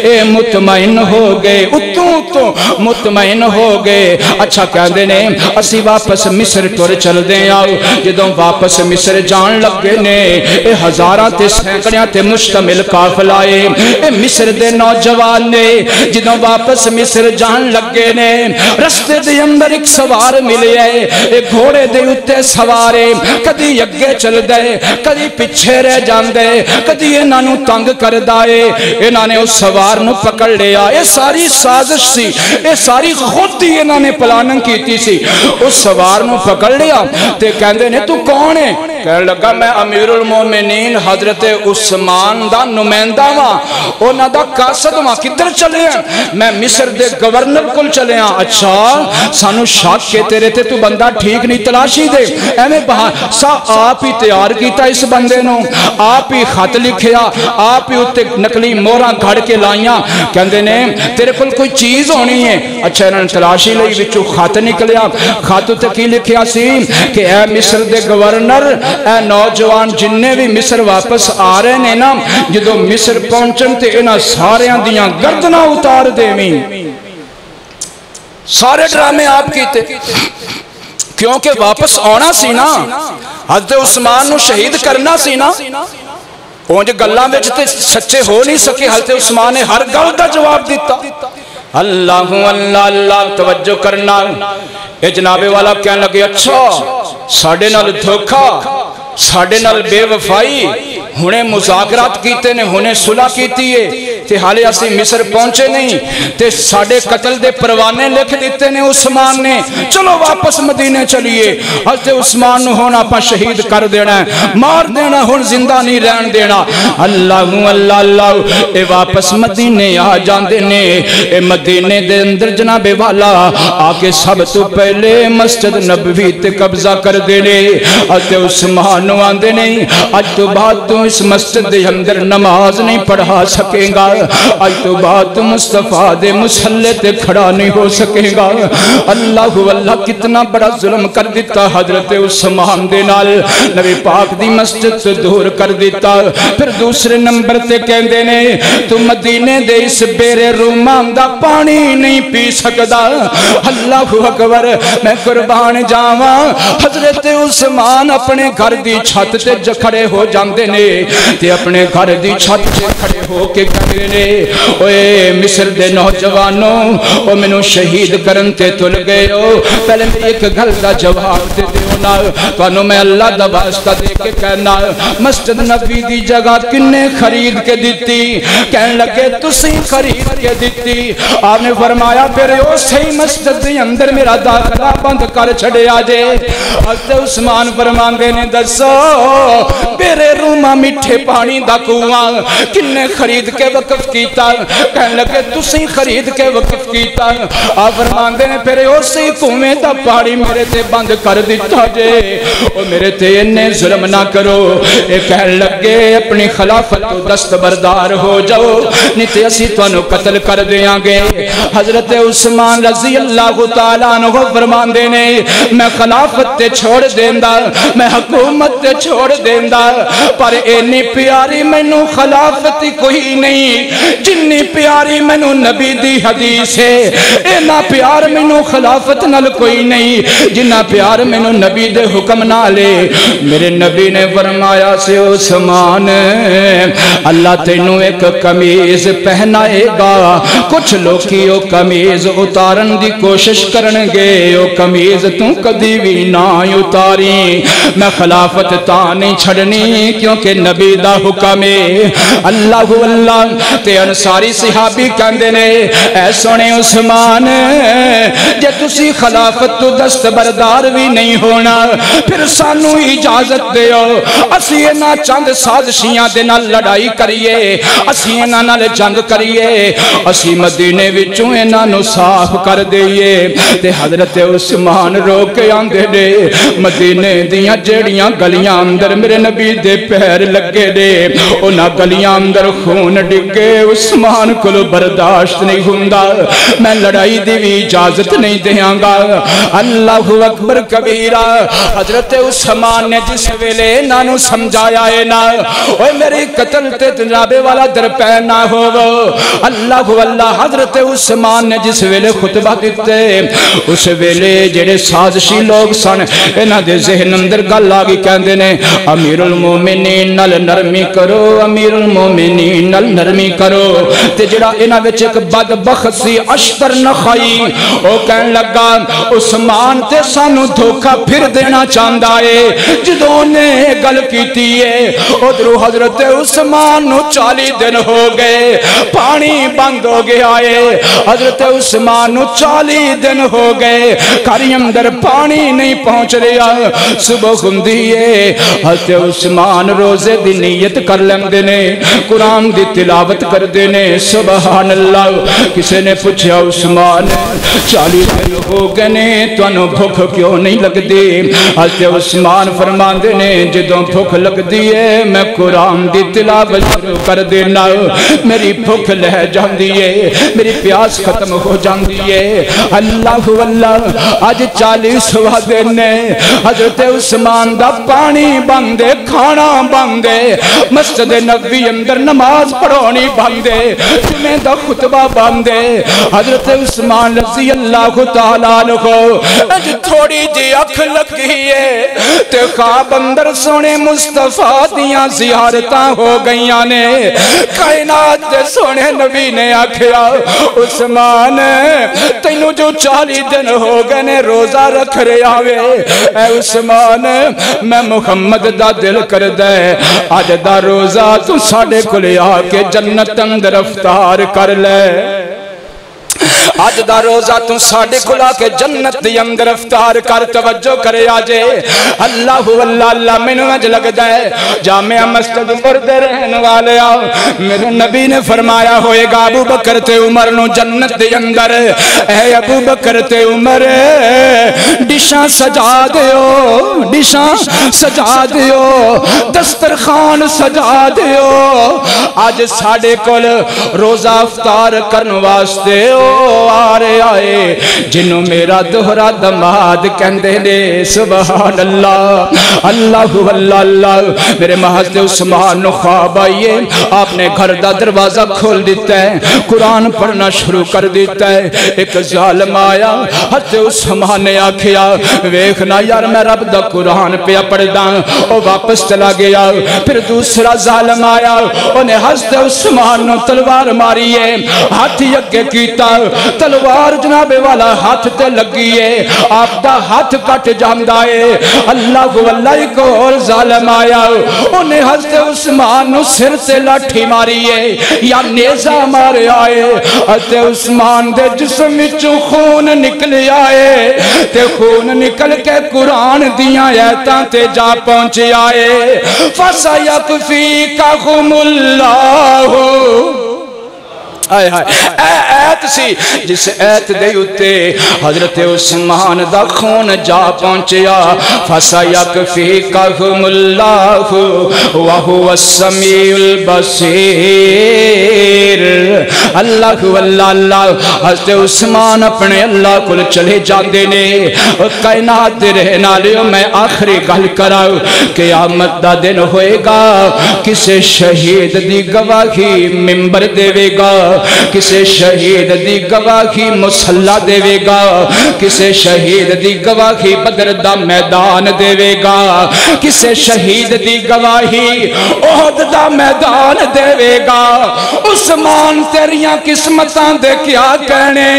اے مطمئن ہو گئے اتوں مطمئن ہو گئے اچھا کہندے نے اسی واپس مصر ٹر چل دیں آؤ جدوں واپس مصر جان لگے نے اے ہزاراں تے سینکڑیاں تے مشتمل قافلہ اے مصر دے نوجوان نے جدوں واپس مصر جان لگے نے رستے دے اندر ایک سوار ملے اے گھوڑے دے اتے سوارے کدی اگے چل دے کدی پیچھے رہ جان دے کدی انہاں نو تنگ کر دائے انہاں نے اس سوار نو پکڑ لیا یہ ساری سازش سی یہ ساری خود ہی انہاں نے پلاننگ کیتی سی اس سوار نو پکڑ لیا تے کہندے نے تو کون ہے کہنے لگا میں امیر المومنین حضرت عثمان دا نمائندہ ہاں انہاں دا قاصد ہاں کدھر چلے ہیں میں مصر دے گورنر کل چلے ہیں اچھا سانو شاک کے تیرے تے تو بندہ ٹھیک نہیں تلاشی دے ایمیں سا آپ ہی تیار کیتا اس بندے نو آپ ہی خط لکھیا آپ ہی اتے نکلی موراں گھڑ کے لائیاں کہندے نے تیرے کل کوئی چیز ہونی ہے اچھا انہوں نے تلاشی لئی وچو خط نکلیا خط اتے کی لکھیا سی کہ اے مصر دے گورنر اے نوجوان جننے بھی مصر واپس آ رہے نے نا جدو مصر پہنچن تے انہاں ساریاں دیاں گردنہ اتار دے میں سارے ڈرامے آپ کیتے کیونکہ واپس آنا سی نا حضرت عثمان نو شہید کرنا سی نا اونج گلاں وچ تے سچے ہو نہیں سکے حضرت عثمان نے ہر گل دا جواب دیتا اللہ اللہ اللہ توجہ کرنا اے جناب والا کہنے لگے اچھا ساڑھے نال دھوکھا ساڑھے نال بے وفائی ہونے مذاکرات کیتے نے ہونے صلح کیتی ہے تے حالے اسی مصر پہنچے نہیں تے ساڑھے قتل دے پروانے لکھ دیتے نے عثمان نے چلو واپس مدینے چلیے حضرت عثمان نو ہونا پا شہید کر دینا ہے مار دینا ہون زندہ نہیں رہن دینا اللہ اللہ اللہ اے واپس مدینے آ جان دینے اے مدینے دے اندر جناب والا آکے سب تو پہلے مسجد نبوی تے قبضہ کر دینے حضرت عثمان نو آن دینے آج تو بات تو تو اس مسجد دے اندر نماز نہیں پڑھا سکے گا، آج تو بعد تو مصطفیٰ دے مسلے تے کھڑا نہیں ہو سکے گا۔ اللہ اللہ کتنا بڑا ظلم کر دیتا حضرت عثمان دے نال، نبی پاک دی مسجد سے دور کر دیتا۔ پھر دوسرے نمبر تے کہندے نے تو مدینے دے اس بیرے رومان دا پانی نہیں پی سکدا۔ اللہ اکبر، میں قربان جاواں، حضرت عثمان اپنے گھر دی چھت تے کھڑے ہو جاندے نے تے اپنے گھر دی چھت تے کھڑے ہو کے کہندے نے اوے مصر دے نوجوانوں، او مینوں شہید کرن تے تل گئے ہو، پہلے میری ایک گل دا جواب دے دیو نا، تانوں میں اللہ دا واسطہ دے کے کہنا مسجد نبی دی جگہ کنے خرید کے دیتی؟ کہنے لگے تسی خرید کے دیتی۔ آپ نے فرمایا پھر اسی مسجد دے اندر میرا داخلہ بند کر چھڑے آجے۔ حضرت عثمان فرماندے نے دسو میرے روما میٹھے پانی دا کنواں کنے خرید کے وقف کیتا؟ کہنے لگے تسی خرید کے وقف کیتا۔ آپ فرماندے نے پھر اسی کنویں دا پانی میرے تے بند کر دیتا جے، او میرے تے انہیں ظلم نہ کرو۔ اے کہنے لگے اپنی خلافت تو دستبردار ہو جاؤ، نہیں تے اسی تانوں قتل کر دیاں گے۔ حضرت عثمان رضی اللہ تعالیٰ عنہ فرماندے نے میں خلافت تے چھوڑ دیندہ، میں حکومت تے چھوڑ دیندہ، پر اینی پیاری مینوں خلافت کوئی نہیں جنی پیاری مینوں نبی دی حدیث ہے، اینا پیار مینوں خلافت نال کوئی نہیں جنہ پیار مینوں نبی دے حکم نہ لے۔ میرے نبی نے فرمایا سے عثمان اللہ تینوں ایک قمیض پہنائے گا، کچھ لوگی او قمیض اتارن دی کوشش کرنگے، او قمیض توں کدی بھی نہ اتاری، میں خلافت تا نہیں چھڑنی کیونکہ نبی دا حکم ہے۔ اللہ اللہ تے انصاری صحابی کہندے نے اے سونے عثمان جے تسی خلافت تو دستبردار بھی نہیں ہونا پھر سانو اجازت دیو، اسی اینا چند سازشیاں دے نال لڑائی کریے، اسی اینا نال جنگ کریے، اسی مدینے وچوں اینا نو صاف کر دئیے۔ تے حضرت عثمان رو کے آندے دے مدینے دیاں جیڑیاں گلیاں اندر میرے نبی دے پیر لگے دے، اونا گلیاں اندر خون ڈگے، عثمان کلو برداشت نہیں ہوندا، میں لڑائی دی بھی اجازت نہیں دیاں گا۔ اللہ اکبر کبیرہ۔ حضرت عثمان نے جس ویلے نانو سمجھایا ہے نا اوہ میری قتل تے جنابے والا درپے نہ ہو، اللہ اللہ حضرت عثمان نے جس ویلے خطبہ دیتے اس ویلے جڑے سازشی لوگ سن انہاں دے ذہن اندر گل آگی کہندے نے امیر المومنین نل نرمی کرو، امیر المومنین نل نرمی کرو۔ تے جڑا انہاں وچ ایک بدبخت سی اشتر نخائی او کہن لگا عثمان تے سانو دھوکہ پھر دینا چاندہ ہے، جدوں نے گل کیتی ہے ادھرو حضرت عثمان نو 40 دن ہو گئے پانی بند ہو گیا ہے، حضرت عثمان نو 40 دن ہو گئے کاری اندر پانی نہیں پہنچ رہا۔ صبح ہوندی ہے حضرت عثمان روزے دی نیت کر لیندے نے، قرآن دی تلاوت کر دینے، سبحان اللہ۔ کسی نے پوچھا عثمان 40 دن ہو گئے نے تانوں بھوک کیوں نہیں لگ دی؟ حضرت عثمان فرماندے نے جدوں بھوک لگ دی ہے میں قرآن دی تلاوت شروع کر دینا، میری بھوک لہ جاندی ہے، میری پیاس ختم ہو جاندی ہے۔ اللہ اللہ آج 40واں دن ہے، حضرت عثمان دا پانی بندے، کھانا بندے، مسجد نبوی اندر نماز پڑھونی بندے، جمعہ دا خطبہ بندے۔ حضرت عثمان رضی اللہ تعالیٰ عنہ اج تھوڑی جی اکھ لگی ہے تے خواب اندر سونے مصطفیٰ دیاں زیارتاں ہو گئیاں نے، کائنات دے سونے نبی نے آکھیا عثمان تینوں جو 40 دن ہو گئے نے روزہ رکھ رہا وے، اے عثمان میں محمد دا دل کر دے آج دا روزہ تو ساڑے کلے آ کے جنت اندر افطار کر لے۔ آج دا روزہ تو ساڑھے کھلا کے جنت دی اندر افطار کر توجہ کرے آجے اللہ واللہ اللہ منو اج لگ جائے جامعہ مسجد پردے رہن والے آؤ میرے نبی نے فرمایا ہوئے گا ابو بکر تے عمر نو جنت دی اندر اے ابو بکر تے عمر ڈشاں سجا دیو ڈشاں سجا دیو دسترخوان سجا دیو آج ساڑھے کل روزہ افطار کرن واسطے او آرے آئے جنہوں میرا دہرا دماد کہندے نے سبحان اللہ اللہ واللہ اللہ میرے محض عثمان نو خواب آئیے آپ نے گھر دا دروازہ کھول دیتا ہے قرآن پڑھنا شروع کر دیتا ہے ایک ظالم آیا حضرت عثمان نے آکھیا ویکھنا یار میں رب دا قرآن پہ پڑھ دا وہ واپس چلا گیا پھر دوسرا ظالم آیا انہیں حضرت عثمان نو تلوار ماری ہے ہاتھ یکے کیتا تلوار جناب والا ہاتھ تے لگی ہے آپ دا ہاتھ کٹ جاندہ ہے اللہ واللہ ایک اور ظالم آیا انہیں حضرت عثمان نو سر سے لاٹھی ماری ہے یا نیزہ مارے آئے حضرت عثمان دے جسم چو خون نکل آئے تے خون نکل کے قرآن دیا ایتاں تے جا پہنچ آئے فَسَيَكْفِيكَهُمُ اللَّهُ آئے ایت سی جس ایت دے اتے حضرت عثمان دا خون جا پہنچیا فَسَيَكْفِيكَهُمُ اللَّهُ وَهُوَ السَّمِيعُ الْبَصِيرُ اللہ واللہ اللہ حضرت عثمان اپنے اللہ کو چلے جاندے نے کائنات دے رہنا لیو میں آخری گل کراؤ قیامت دا دن ہوئے گا کسے شہید دی گواہی ممبر دے گا کسے شہید دی گواہی مسلح دے گا کسے شہید دی گواہی بدر دا میدان دے گا کسے شہید دی گواہی احد دا میدان دے گا عثمان تیریاں قسمتاں دے کیا کہنے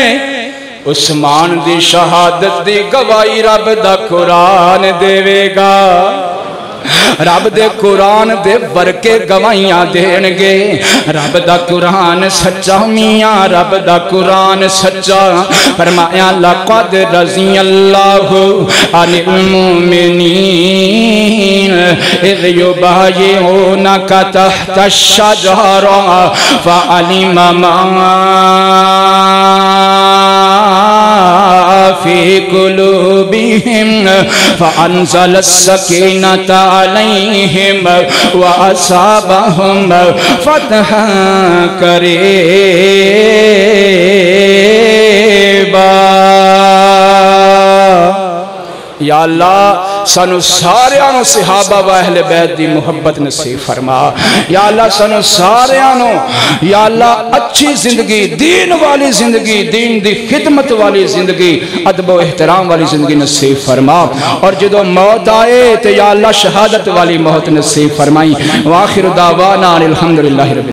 عثمان دی شہادت دی گواہی رب دا قرآن دے گا رب دے قرآن دے برکے گوائیاں دینگے رب دا قرآن سچا میاں رب دا قرآن سچا فرمایا لقد رضی اللہ عن المؤمنین اذ یبایعونک تحت الشجرہ فعلم ما فی قلوبہم فانزل السکینۃ علیہم وَأَصَابَهُمْ فَتْحًا قَرِيبًا یا اللہ سانو سارے آنو صحابہ و اہل بیت دی محبت نصیب فرما یا اللہ سانو سارے آنو یا اللہ اچھی زندگی دین والی زندگی دین دی خدمت والی زندگی ادب و احترام والی زندگی نصیب فرما اور جدو موت آئے تو یا اللہ شہادت والی موت نصیب فرمائی وآخر دعوانا الحمدللہ رب